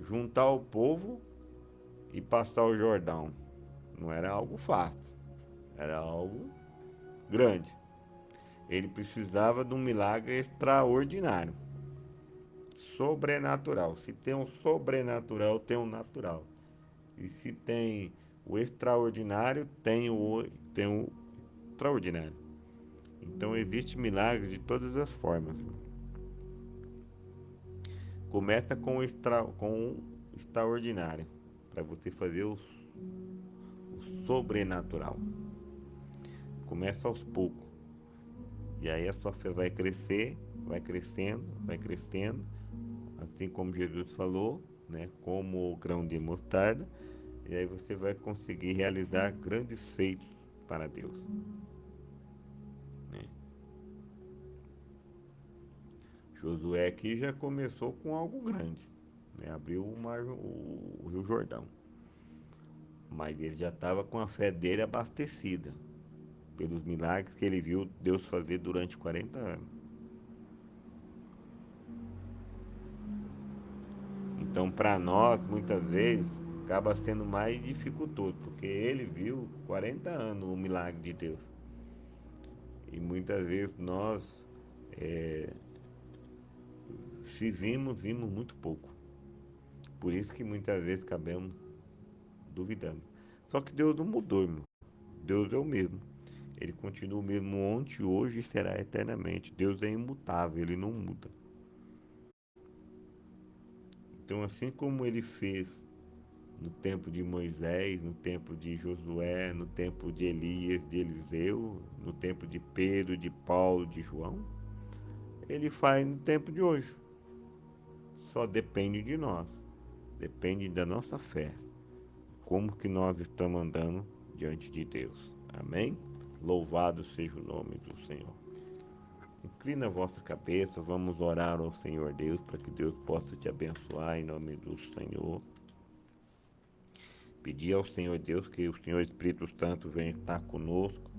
juntar o povo e passar o Jordão. Não era algo fácil, era algo grande. Ele precisava de um milagre extraordinário, sobrenatural. Se tem um sobrenatural, tem um natural. E se tem o extraordinário, tem o extraordinário. Então existe milagre de todas as formas. Começa com o extraordinário, para você fazer o sobrenatural. Começa aos poucos. E aí a sua fé vai crescer, vai crescendo, assim como Jesus falou, né? Como o grão de mostarda. E aí você vai conseguir realizar grandes feitos para Deus. Né? Josué aqui já começou com algo grande, né? Abriu o Rio Jordão. Mas ele já estava com a fé dele abastecida pelos milagres que ele viu Deus fazer durante 40 anos. Então, para nós, muitas vezes, acaba sendo mais dificultoso, porque ele viu 40 anos o milagre de Deus. E muitas vezes nós, se vimos muito pouco. Por isso que muitas vezes acabamos duvidando. Só que Deus não mudou, irmão. Deus é o mesmo. Ele continua o mesmo ontem, hoje e será eternamente. Deus é imutável, ele não muda. Então, assim como ele fez no tempo de Moisés, no tempo de Josué, no tempo de Elias, de Eliseu, no tempo de Pedro, de Paulo, de João, ele faz no tempo de hoje. Só depende de nós, depende da nossa fé, como que nós estamos andando diante de Deus. Amém? Louvado seja o nome do Senhor. Inclina a vossa cabeça, vamos orar ao Senhor Deus, para que Deus possa te abençoar em nome do Senhor. Pedir ao Senhor Deus que o Senhor Espírito Santo venha estar conosco,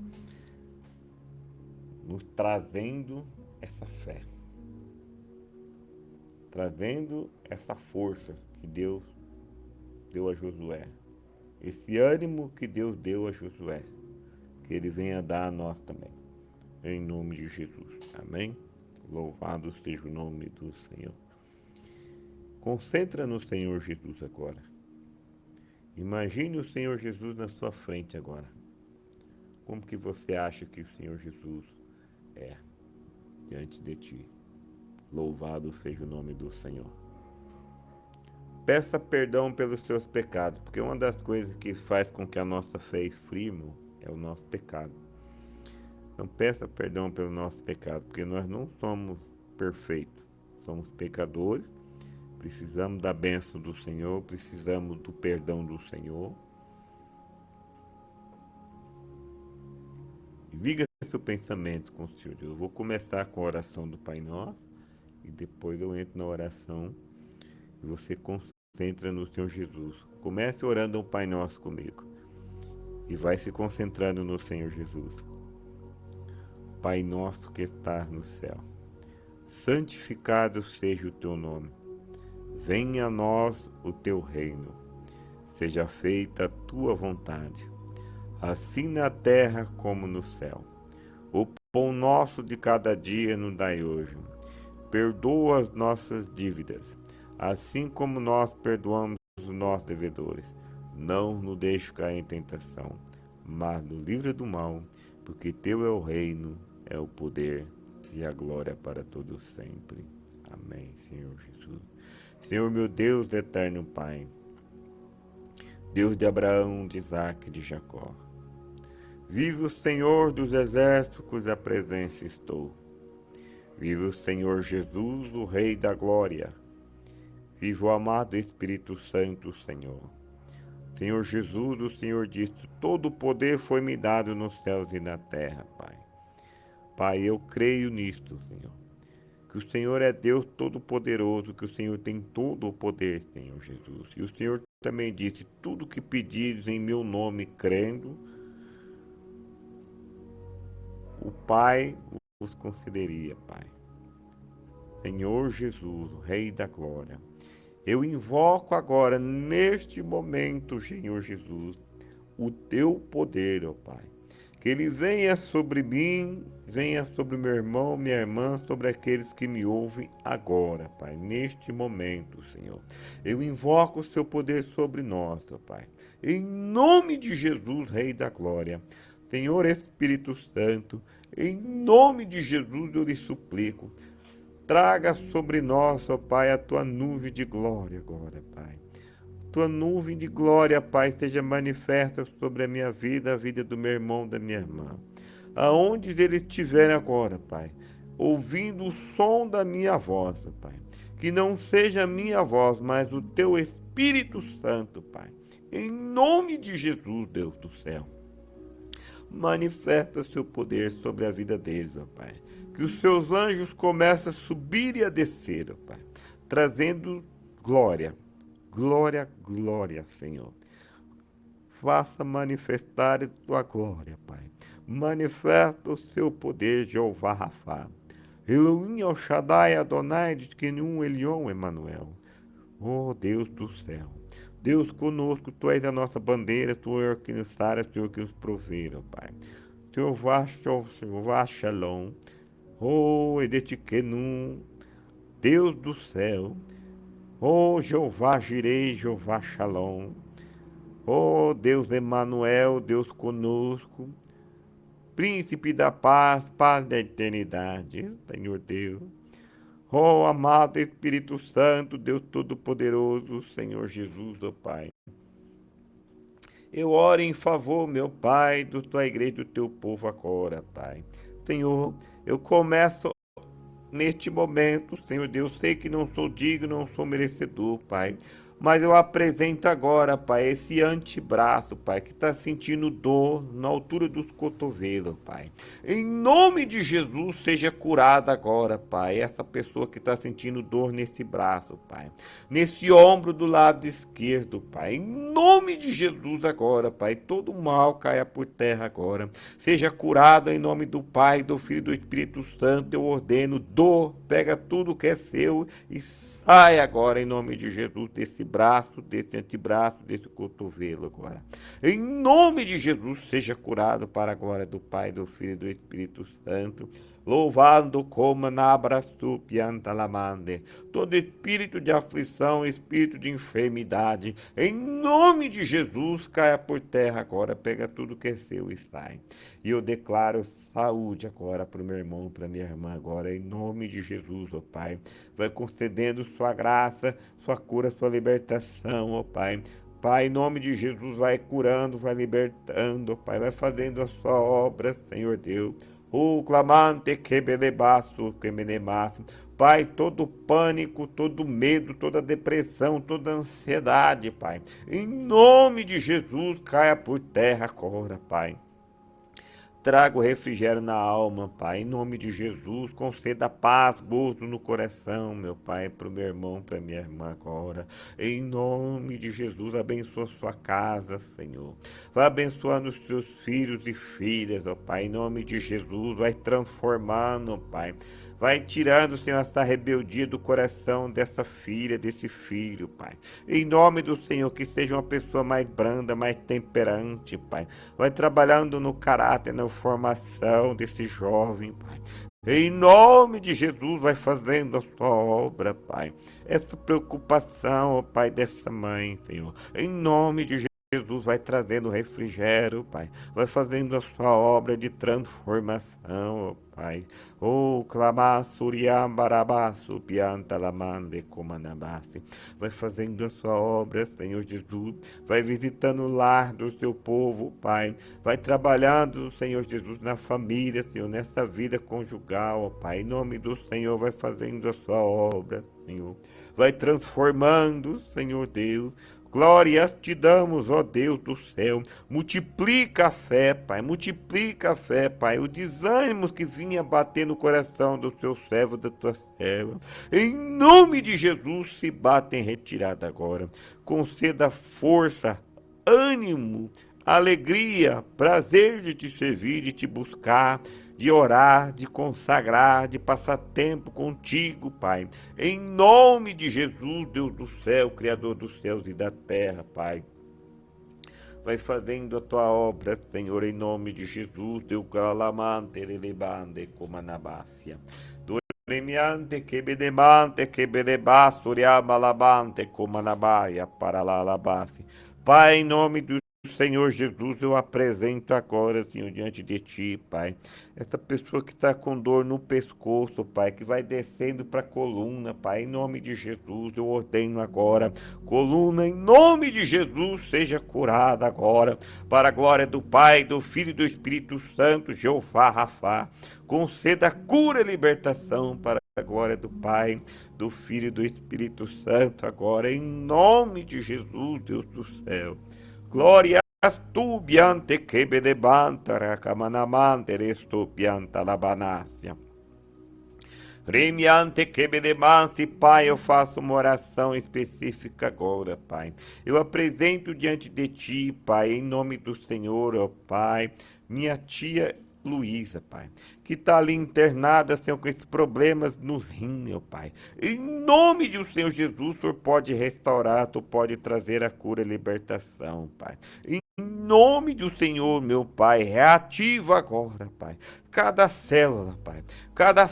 nos trazendo essa fé, trazendo essa força que Deus deu a Josué, esse ânimo que Deus deu a Josué, que ele venha dar a nós também, em nome de Jesus. Amém? Louvado seja o nome do Senhor. Concentra no Senhor Jesus agora. Imagine o Senhor Jesus na sua frente agora. Como que você acha que o Senhor Jesus é diante de ti? Louvado seja o nome do Senhor. Peça perdão pelos seus pecados, porque uma das coisas que faz com que a nossa fé esfrie é o nosso pecado. Então peça perdão pelo nosso pecado, porque nós não somos perfeitos, somos pecadores, precisamos da bênção do Senhor, precisamos do perdão do Senhor. E diga seu pensamento com o Senhor Deus. Eu vou começar com a oração do Pai Nosso e depois eu entro na oração e você concentra no Senhor Jesus. Comece orando o Pai Nosso comigo e vai se concentrando no Senhor Jesus. Pai nosso que estás no céu, santificado seja o teu nome. Venha a nós o teu reino. Seja feita a tua vontade, assim na terra como no céu. O pão nosso de cada dia nos dai hoje. Perdoa as nossas dívidas, assim como nós perdoamos os nossos devedores. Não nos deixe cair em tentação, mas nos livra do mal, porque teu é o reino, é o poder e a glória para todos sempre. Amém, Senhor Jesus. Senhor meu Deus, eterno Pai, Deus de Abraão, de Isaque e de Jacó. Vive o Senhor dos exércitos, cuja presença estou. Vive o Senhor Jesus, o Rei da glória. Vive o amado Espírito Santo, Senhor. Senhor Jesus, o Senhor disse, todo o poder foi-me dado nos céus e na terra, Pai. Pai, eu creio nisto, Senhor. Que o Senhor é Deus Todo-Poderoso, que o Senhor tem todo o poder, Senhor Jesus. E o Senhor também disse, tudo que pedires em meu nome, crendo, o Pai vos concederia, Pai. Senhor Jesus, o Rei da glória, eu invoco agora, neste momento, Senhor Jesus, o teu poder, ó Pai. Que ele venha sobre mim, venha sobre meu irmão, minha irmã, sobre aqueles que me ouvem agora, Pai, neste momento, Senhor. Eu invoco o seu poder sobre nós, ó Pai. Em nome de Jesus, Rei da glória. Senhor Espírito Santo, em nome de Jesus eu lhe suplico, traga sobre nós, ó Pai, a tua nuvem de glória agora, Pai. Tua nuvem de glória, Pai, seja manifesta sobre a minha vida, a vida do meu irmão, da minha irmã. Aonde eles estiverem agora, Pai, ouvindo o som da minha voz, Pai. Que não seja a minha voz, mas o teu Espírito Santo, Pai. Em nome de Jesus, Deus do céu. Manifesta o seu poder sobre a vida deles, ó Pai. Que os seus anjos comecem a subir e a descer, ó Pai, trazendo glória, glória, glória, Senhor. Faça manifestar a tua glória, Pai. Manifesta o seu poder, Jeová Rafá. Elohim El Shaddai Adonai de Kenum Elion Emanuel. Oh Deus do céu. Deus conosco, tu és a nossa bandeira, tu és o que nos sara, tu és o que nos provê, ó Pai. Jeová Shalom, oh Edetikenum, Deus do céu, oh Jeová Jirei, Jeová Shalom, oh Deus Emanuel, Deus conosco, Príncipe da paz, paz da eternidade, Senhor Deus. Oh, amado Espírito Santo, Deus Todo-Poderoso, Senhor Jesus, ó Pai. Eu oro em favor, meu Pai, da tua igreja, do teu povo agora, Pai. Senhor, eu começo neste momento, Senhor Deus, sei que não sou digno, não sou merecedor, Pai. Mas eu apresento agora, Pai, esse antebraço, Pai, que está sentindo dor na altura dos cotovelos, Pai. Em nome de Jesus, seja curada agora, Pai, essa pessoa que está sentindo dor nesse braço, Pai. Nesse ombro do lado esquerdo, Pai. Em nome de Jesus agora, Pai, todo mal caia por terra agora. Seja curado em nome do Pai, do Filho e do Espírito Santo. Eu ordeno dor, pega tudo que é seu e sai agora em nome de Jesus desse braço, desse antebraço, desse cotovelo agora. Em nome de Jesus, seja curado para a glória do Pai, do Filho e do Espírito Santo. Louvado como nabrasu piantalamande. Todo espírito de aflição, espírito de enfermidade, em nome de Jesus, caia por terra agora, pega tudo que é seu e sai. E eu declaro saúde agora para o meu irmão, para a minha irmã agora, em nome de Jesus, ó Pai. Vai concedendo sua graça, sua cura, sua libertação, ó Pai. Pai, em nome de Jesus, vai curando, vai libertando, ó Pai. Vai fazendo a sua obra, Senhor Deus. O clamante que belebaço, que menemaço. Pai, todo pânico, todo medo, toda depressão, toda ansiedade, Pai. Em nome de Jesus, caia por terra agora, Pai. traga o refrigério na alma, Pai. Em nome de Jesus, conceda paz, gozo no coração, meu Pai, para o meu irmão, para minha irmã agora. Em nome de Jesus, abençoa sua casa, Senhor. Vai abençoando os seus filhos e filhas, ó Pai. Em nome de Jesus, vai transformando, Pai. Vai tirando, Senhor, essa rebeldia do coração dessa filha, desse filho, Pai. Em nome do Senhor, que seja uma pessoa mais branda, mais temperante, Pai. Vai trabalhando no caráter, na formação desse jovem, Pai. Em nome de Jesus, vai fazendo a sua obra, Pai. Essa preocupação, ó Pai, dessa mãe, Senhor. Em nome de Jesus, vai trazendo refrigério, Pai. Vai fazendo a sua obra de transformação, ó Pai. Oh, clamar suriambarabaço, pianta lamande comanabase. Vai fazendo a sua obra, Senhor Jesus. Vai visitando o lar do seu povo, Pai. Vai trabalhando, Senhor Jesus, na família, Senhor, nessa vida conjugal, ó Pai. Em nome do Senhor, vai fazendo a sua obra, Senhor. Vai transformando, Senhor Deus. Glórias te damos, ó Deus do céu. Multiplica a fé, Pai. Multiplica a fé, Pai. O desânimo que vinha bater no coração do seu servo, da tua serva. Em nome de Jesus, se bate em retirada agora. Conceda força, ânimo, alegria, prazer de te servir, de te buscar, de orar, de consagrar, de passar tempo contigo, Pai. Em nome de Jesus, Deus do céu, Criador dos céus e da terra, Pai. Vai fazendo a tua obra, Senhor, em nome de Jesus, Deus calamante, relebande, comanabácia. Doremiante, que bedemante, que bedebaço, riamalabante, comanabaia, paralalabace. Pai, em nome do Senhor Jesus, eu apresento agora, Senhor, diante de Ti, Pai, essa pessoa que está com dor no pescoço, Pai, que vai descendo para a coluna, Pai, em nome de Jesus, eu ordeno agora, coluna, em nome de Jesus, seja curada agora, para a glória do Pai, do Filho e do Espírito Santo, Jeová Rafá, conceda cura e libertação para a glória do Pai, do Filho e do Espírito Santo, agora, em nome de Jesus, Deus do céu. Glória tu biante que bedebantara camanamante resto pianta labanácia. Remiante que bedemance, Pai, eu faço uma oração específica agora, Pai. Eu apresento diante de Ti, Pai, em nome do Senhor, ó Pai, minha tia Luísa, Pai, que está ali internada, Senhor, com esses problemas nos rins, meu Pai. Em nome do Senhor Jesus, o Senhor pode restaurar, Tu pode trazer a cura e a libertação, Pai. Em nome do Senhor, meu Pai, reativa agora, Pai, cada célula, Pai, cada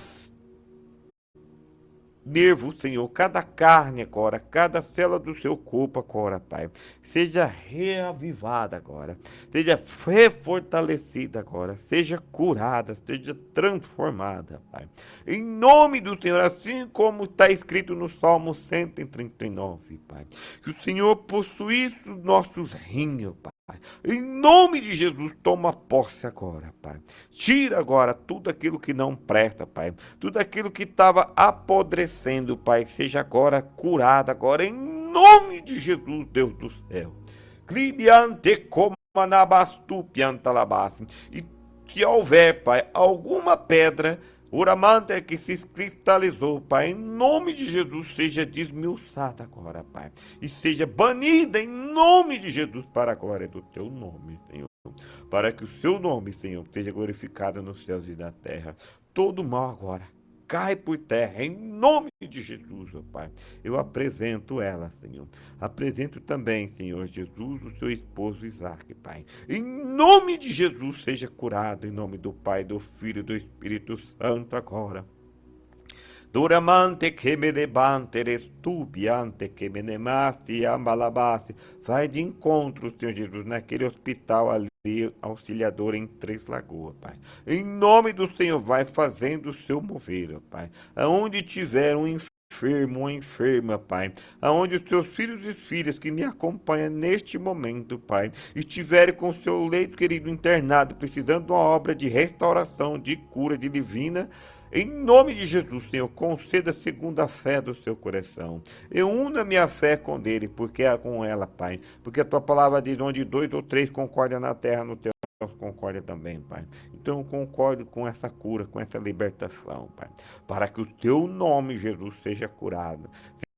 nervo, Senhor, cada carne agora, cada célula do seu corpo agora, Pai, seja reavivada agora, seja refortalecida agora, seja curada, seja transformada, Pai. Em nome do Senhor, assim como está escrito no Salmo 139, Pai, que o Senhor possuísse os nossos rins, Pai. Em nome de Jesus, toma posse agora, Pai. Tira agora tudo aquilo que não presta, Pai. Tudo aquilo que estava apodrecendo, Pai. Seja agora curado, agora, em nome de Jesus, Deus do céu. Clibiante comanabastu piantalabase. E se houver, Pai, alguma pedra uramante que se cristalizou, Pai, em nome de Jesus, seja desmiuçada agora, Pai, e seja banida em nome de Jesus para a glória do Teu nome, Senhor, para que o Seu nome, Senhor, seja glorificado nos céus e na terra. Todo mal agora cai por terra, em nome de Jesus, ó Pai. Eu apresento ela, Senhor. Apresento também, Senhor Jesus, o seu esposo Isaac, Pai. Em nome de Jesus, seja curado, em nome do Pai, do Filho e do Espírito Santo agora. Duramante que me levante, restubiante que me nemaste, ambalabaste. Vai de encontro, Senhor Jesus, naquele hospital ali, auxiliador em Três Lagoas, Pai. Em nome do Senhor, vai fazendo o seu mover, Pai. Aonde tiver um enfermo, uma enferma, Pai, aonde os teus filhos e filhas que me acompanham neste momento, Pai, estiverem com o seu leito querido internado, precisando de uma obra de restauração, de cura, de divina, em nome de Jesus, Senhor, conceda segundo a fé do seu coração. Eu uno a minha fé com dele, porque é com ela, Pai. Porque a tua palavra diz, onde 2 ou 3 concordam na terra, no teu concordam também, Pai. Então eu concordo com essa cura, com essa libertação, Pai. Para que o teu nome, Jesus, seja curado,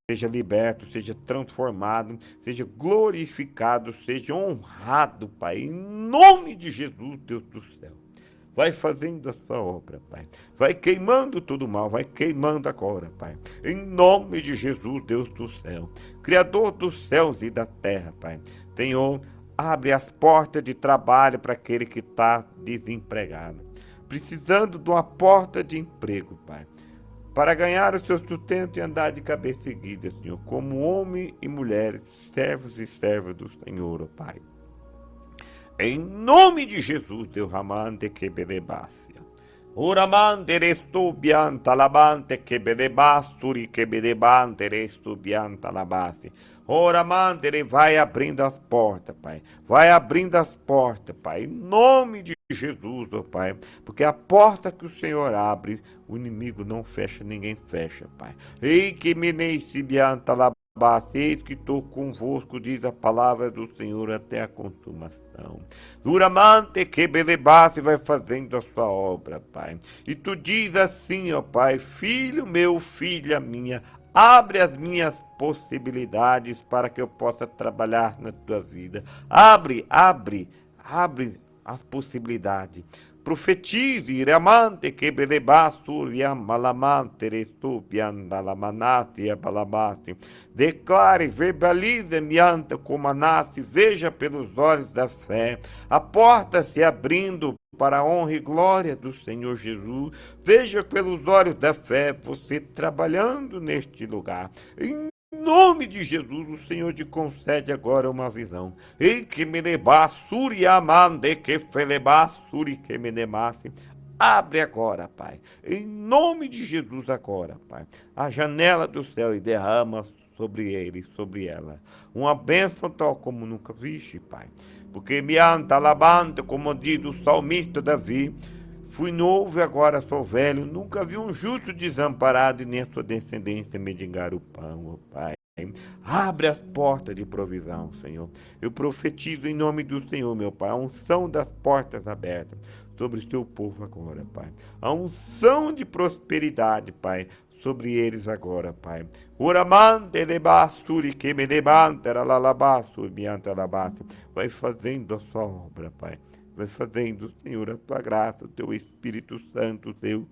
seja liberto, seja transformado, seja glorificado, seja honrado, Pai. Em nome de Jesus, Deus do céu. Vai fazendo a sua obra, Pai. Vai queimando todo o mal, vai queimando agora, Pai. Em nome de Jesus, Deus do céu. Criador dos céus e da terra, Pai. Senhor, abre as portas de trabalho para aquele que está desempregado. Precisando de uma porta de emprego, Pai. Para ganhar o seu sustento e andar de cabeça erguida, Senhor. Como homem e mulheres, servos e servas do Senhor, ó Pai. Em nome de Jesus, Deus amante que belebácia. Uramante restu bianta labante que belebasturi que belebante restu bianta labase. Oramante, vai abrindo as portas, Pai. Vai abrindo as portas, Pai. Em nome de Jesus, ó Pai. Porque a porta que o Senhor abre, o inimigo não fecha, ninguém fecha, Pai. Ei que me nesse bianta labase. Eis que estou convosco, diz a palavra do Senhor, até a consumação. Duramante que belebasse vai fazendo a sua obra, Pai. E tu diz assim, ó Pai, filho meu, filha minha, abre as minhas possibilidades para que eu possa trabalhar na tua vida. Abre as possibilidades. Profetize, ramante que belebassur yamalamante restupiandalamanati yabalabati. Declare, verbalize mianta como nasce, veja pelos olhos da fé, a porta se abrindo para a honra e glória do Senhor Jesus. Veja pelos olhos da fé você trabalhando neste lugar. Em nome de Jesus, o Senhor te concede agora uma visão. E que me lebassuri amande que felebassuri que me nemasse. Abre agora, Pai. Em nome de Jesus agora, Pai. A janela do céu e derrama sobre ele, sobre ela. Uma bênção tal como nunca viste, Pai. Porque me anta labante, como diz o salmista Davi. Fui novo e agora sou velho, nunca vi um justo desamparado e nem a sua descendência mendigar o pão, ó Pai. Abre as portas de provisão, Senhor. Eu profetizo em nome do Senhor, meu Pai, a unção das portas abertas sobre o teu povo agora, Pai. A unção de prosperidade, Pai, sobre eles agora, Pai. Uramante lebasturi que me demantera lalabassur mianta labassa. Vai fazendo a sua obra, Pai. Vai fazendo, Senhor, a tua graça, o teu Espírito Santo, teu.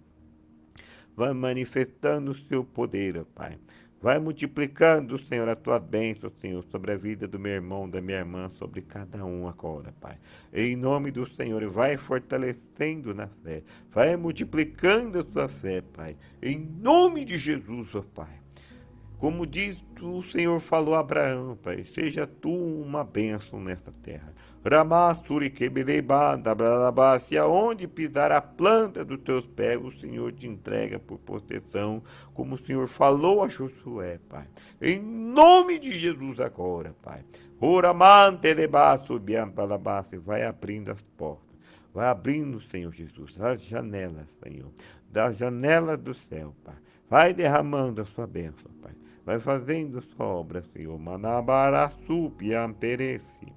Vai manifestando o seu poder, ó Pai. Vai multiplicando, Senhor, a tua bênção, Senhor, sobre a vida do meu irmão, da minha irmã, sobre cada um agora, Pai. Em nome do Senhor, vai fortalecendo na fé. Vai multiplicando a tua fé, Pai. Em nome de Jesus, ó Pai. Como diz o Senhor falou a Abraão, Pai, seja tu uma bênção nesta terra. Ramassuri se aonde pisar a planta dos teus pés, o Senhor te entrega por proteção, como o Senhor falou a Josué, Pai. Em nome de Jesus agora, Pai. Oramante vai abrindo as portas. Vai abrindo, Senhor Jesus, as janelas, Senhor, das janelas do céu, Pai. Vai derramando a sua bênção, Pai. Vai fazendo a sua obra, Senhor. Manabaraçu piamperece.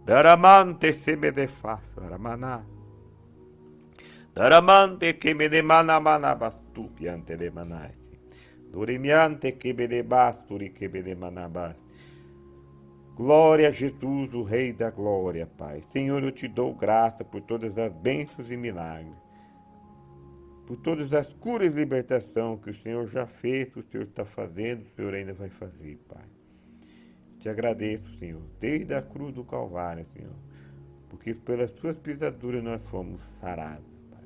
Daramante se me defaça, Ramaná. Daramante que me demana manabastu piante de manase. Dorimiante que me debasturi que me demanabas. Glória a Jesus, o Rei da Glória, Pai. Senhor, eu te dou graça por todas as bênçãos e milagres. Por todas as curas e libertação que o Senhor já fez, que o Senhor está fazendo, o Senhor ainda vai fazer, Pai. Te agradeço, Senhor, desde a cruz do Calvário, Senhor, porque pelas tuas pisaduras nós fomos sarados, Pai.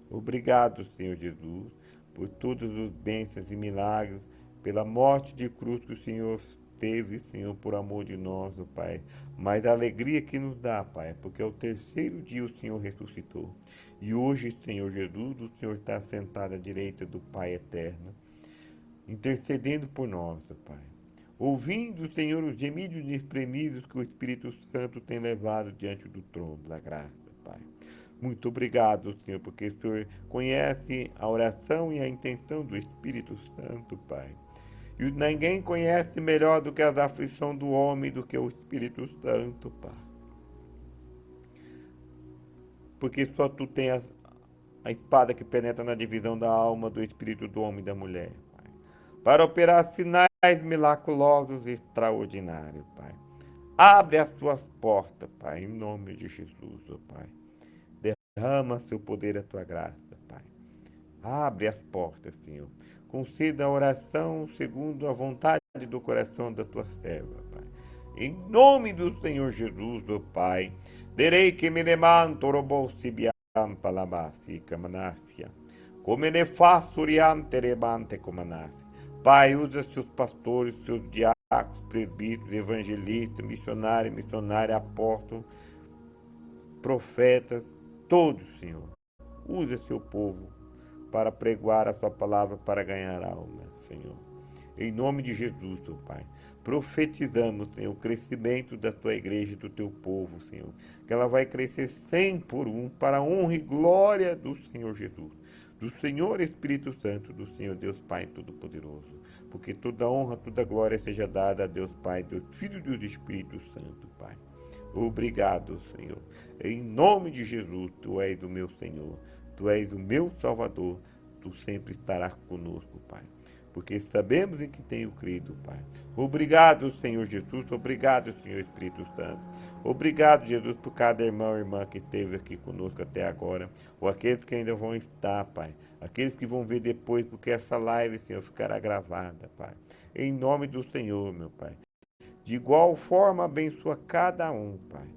Obrigado, Senhor Jesus, por todos os bênçãos e milagres, pela morte de cruz que o Senhor teve, Senhor, por amor de nós, oh Pai. Mas a alegria que nos dá, Pai, porque ao terceiro dia o Senhor ressuscitou. E hoje, Senhor Jesus, o Senhor está sentado à direita do Pai eterno, intercedendo por nós, oh Pai. Ouvindo, Senhor, os gemidos inexprimíveis que o Espírito Santo tem levado diante do trono da graça, Pai. Muito obrigado, Senhor, porque o Senhor conhece a oração e a intenção do Espírito Santo, Pai. E ninguém conhece melhor do que as aflições do homem, do que o Espírito Santo, Pai. porque só tu tens a espada que penetra na divisão da alma, do espírito do homem e da mulher, Pai, para operar sinais miraculosos e extraordinários, Pai. Abre as tuas portas, Pai, em nome de Jesus, ó Pai. Derrama seu poder, a tua graça, Pai. Abre as portas, Senhor. Conceda a oração segundo a vontade do coração da tua serva, Pai. Em nome do Senhor Jesus, ó Pai. Derei que me demanto robosibiam palamasi camanácia. Como ne façuriam terebante comanasi. Pai, usa seus pastores, seus diáconos, presbíteros, evangelistas, missionários, apóstolos, profetas, todos, Senhor. Usa seu povo para pregoar a sua palavra, para ganhar alma, Senhor. Em nome de Jesus, ó Pai. Profetizamos, Senhor, o crescimento da tua igreja, do teu povo, Senhor. Que ela vai crescer 100 por 1, para a honra e glória do Senhor Jesus. Do Senhor Espírito Santo, do Senhor Deus Pai Todo-Poderoso. Porque toda honra, toda glória seja dada a Deus Pai, Deus Filho e Deus Espírito Santo, Pai. Obrigado, Senhor. Em nome de Jesus, Tu és o meu Senhor. Tu és o meu Salvador. Tu sempre estarás conosco, Pai. Porque sabemos em que tenho crido, Pai. Obrigado, Senhor Jesus. Obrigado, Senhor Espírito Santo. Obrigado, Jesus, por cada irmão e irmã que esteve aqui conosco até agora. Ou aqueles que ainda vão estar, Pai. Aqueles que vão ver depois, porque essa live, Senhor, ficará gravada, Pai. Em nome do Senhor, meu Pai. De igual forma, abençoa cada um, Pai.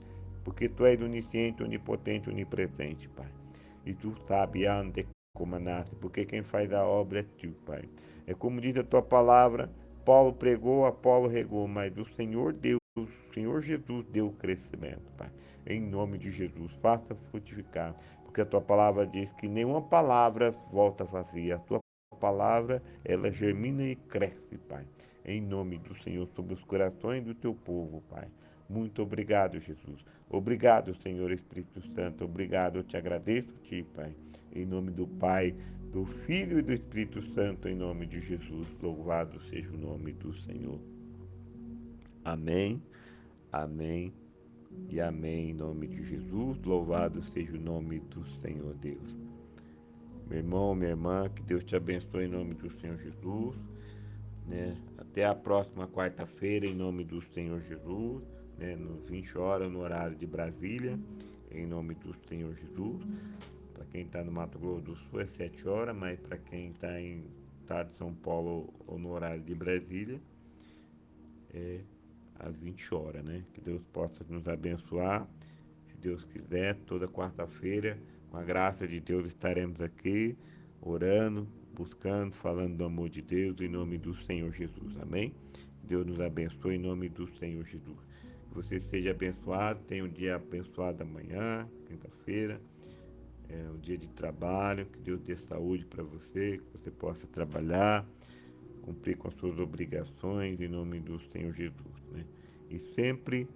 Porque Tu és onisciente, onipotente, onipresente, Pai. E Tu sabes ande como nasce, porque quem faz a obra é Tu, Pai. É como diz a Tua palavra, Paulo pregou, Apolo regou, mas o Senhor Deus, o Senhor Jesus deu o crescimento, Pai. Em nome de Jesus, faça frutificar, porque a Tua palavra diz que nenhuma palavra volta vazia. A Tua palavra, ela germina e cresce, Pai. Em nome do Senhor, sobre os corações do Teu povo, Pai. Muito obrigado, Jesus. Obrigado, Senhor Espírito Santo. Obrigado, eu te agradeço, Pai. Em nome do Pai, do Filho e do Espírito Santo, em nome de Jesus. Louvado seja o nome do Senhor. Amém, amém e amém, em nome de Jesus. Louvado seja o nome do Senhor Deus. Meu irmão, minha irmã, que Deus te abençoe em nome do Senhor Jesus. Né? Até a próxima quarta-feira, em nome do Senhor Jesus, né? Nos 20 horas, no horário de Brasília, em nome do Senhor Jesus. Para quem está no Mato Grosso do Sul é 7 horas, mas para quem está em estado de São Paulo ou no horário de Brasília, é às 20 horas, né? Que Deus possa nos abençoar, se Deus quiser, toda quarta-feira, com a graça de Deus, estaremos aqui, orando, buscando, falando do amor de Deus, em nome do Senhor Jesus, amém? Deus nos abençoe em nome do Senhor Jesus. Que você seja abençoado, tenha um dia abençoado amanhã, quinta-feira, um dia de trabalho, que Deus dê saúde para você, que você possa trabalhar, cumprir com as suas obrigações, em nome do Senhor Jesus, né? E sempre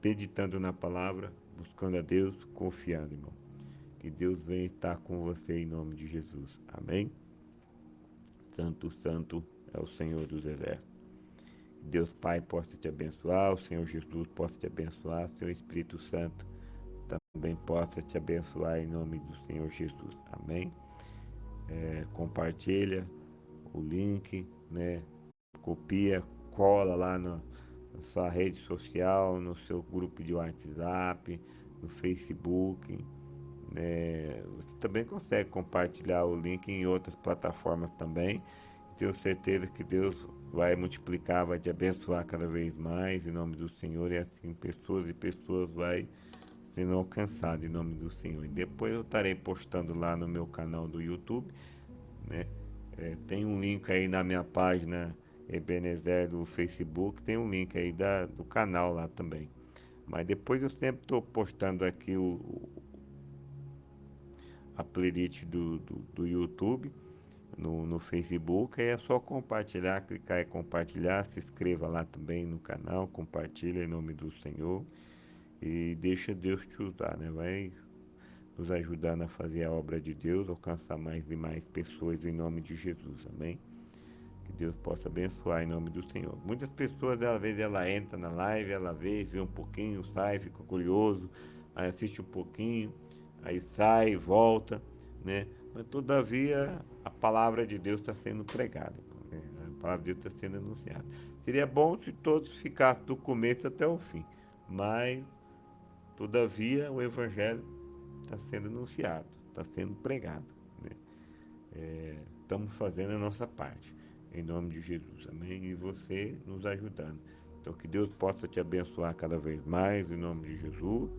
meditando na palavra, buscando a Deus, confiando, irmão. Que Deus venha estar com você em nome de Jesus. Amém? Santo, santo é o Senhor dos Exércitos. Que Deus Pai possa te abençoar, o Senhor Jesus possa te abençoar, o Senhor Espírito Santo também possa te abençoar em nome do Senhor Jesus. Amém? Compartilha o link, né? Copia, cola lá na sua rede social, no seu grupo de WhatsApp, no Facebook, né? Você também consegue compartilhar o link em outras plataformas também. Tenho certeza que Deus vai multiplicar, vai te abençoar cada vez mais em nome do Senhor, e assim pessoas e pessoas vai sendo alcançadas em nome do Senhor. E depois eu estarei postando lá no meu canal do YouTube, né? Tem um link aí na minha página Ebenezer do Facebook, tem um link aí do canal lá também. Mas depois eu sempre estou postando aqui a playlist do YouTube no Facebook. Aí é só compartilhar, clicar em compartilhar, se inscreva lá também no canal, compartilha em nome do Senhor e deixa Deus te usar, né? Vai nos ajudando a fazer a obra de Deus, alcançar mais e mais pessoas em nome de Jesus, amém? Que Deus possa abençoar em nome do Senhor. Muitas pessoas, às vezes, ela entra na live, ela vê um pouquinho, sai, fica curioso, aí assiste um pouquinho, aí sai, volta, né? Mas todavia a palavra de Deus está sendo pregada, né? A palavra de Deus está sendo anunciada. Seria bom se todos ficassem do começo até o fim, mas todavia o evangelho está sendo anunciado, está sendo pregado, né? Estamos fazendo a nossa parte, em nome de Jesus, amém? E você nos ajudando. Então que Deus possa te abençoar cada vez mais, em nome de Jesus.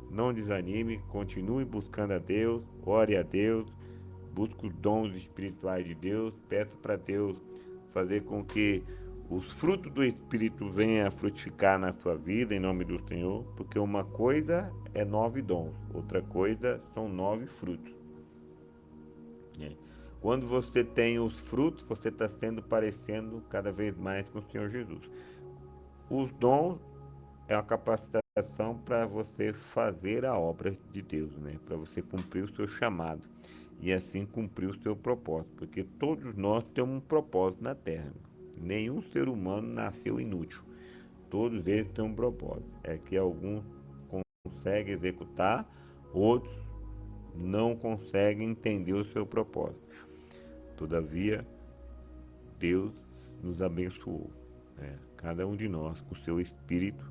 Não desanime, continue buscando a Deus, ore a Deus, busque os dons espirituais de Deus, peça para Deus fazer com que os frutos do Espírito venham a frutificar na sua vida, em nome do Senhor, porque uma coisa é 9 dons, outra coisa são 9 frutos. Quando você tem os frutos, você está sendo parecendo cada vez mais com o Senhor Jesus. Os dons é uma capacitação para você fazer a obra de Deus, né? Para você cumprir o seu chamado e assim cumprir o seu propósito, porque todos nós temos um propósito na Terra. Nenhum ser humano nasceu inútil. Todos eles têm um propósito. É que alguns conseguem executar, outros não conseguem entender o seu propósito. Todavia, Deus nos abençoou, né? Cada um de nós com o seu espírito.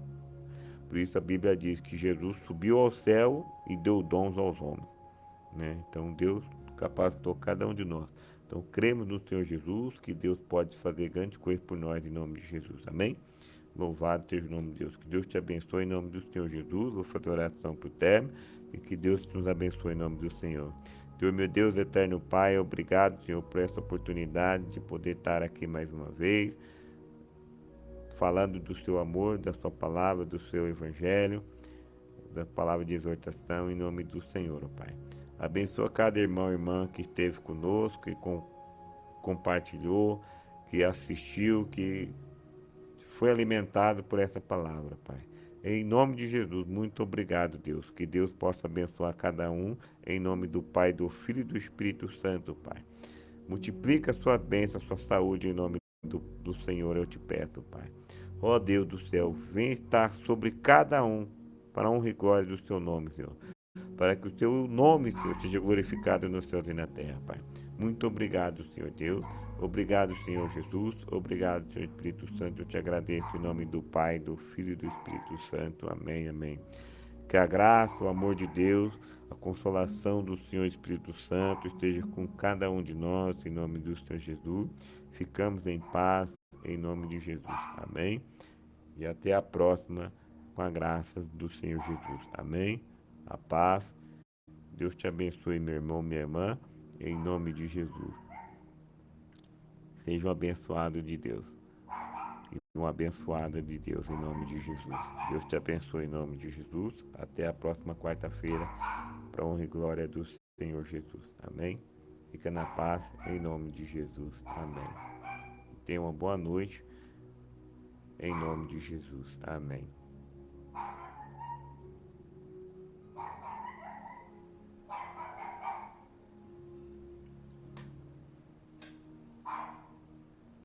Por isso a Bíblia diz que Jesus subiu ao céu e deu dons aos homens, né? Então Deus capacitou cada um de nós. Então cremos no Senhor Jesus, que Deus pode fazer grande coisa por nós em nome de Jesus. Amém? Louvado seja o nome de Deus. Que Deus te abençoe em nome do Senhor Jesus. Vou fazer oração para o término e que Deus nos abençoe em nome do Senhor. Deus, meu Deus, eterno Pai, obrigado, Senhor, por essa oportunidade de poder estar aqui mais uma vez, falando do seu amor, da sua palavra, do seu evangelho, da palavra de exortação em nome do Senhor, ó Pai. Abençoa cada irmão e irmã que esteve conosco, que compartilhou, que assistiu, que foi alimentado por essa palavra, Pai. Em nome de Jesus, muito obrigado, Deus. Que Deus possa abençoar cada um, em nome do Pai, do Filho e do Espírito Santo, Pai. Multiplica suas bênçãos, sua saúde, em nome do Senhor, eu te peço, Pai. Ó Deus do céu, vem estar sobre cada um, para a honra e glória do seu nome, Senhor. Para que o teu nome, Senhor, seja glorificado nos céus e na terra, Pai. Muito obrigado, Senhor Deus. Obrigado, Senhor Jesus. Obrigado, Senhor Espírito Santo. Eu te agradeço em nome do Pai, do Filho e do Espírito Santo. Amém, amém. Que a graça, o amor de Deus, a consolação do Senhor Espírito Santo esteja com cada um de nós, em nome do Senhor Jesus. Ficamos em paz, em nome de Jesus. Amém. E até a próxima, com a graça do Senhor Jesus. Amém. A paz. Deus te abençoe, meu irmão, minha irmã, em nome de Jesus. Seja um abençoado de Deus. E uma abençoada de Deus, em nome de Jesus. Deus te abençoe em nome de Jesus. Até a próxima quarta-feira, para a honra e glória do Senhor Jesus. Amém? Fica na paz, em nome de Jesus. Amém. Tenha uma boa noite, em nome de Jesus. Amém.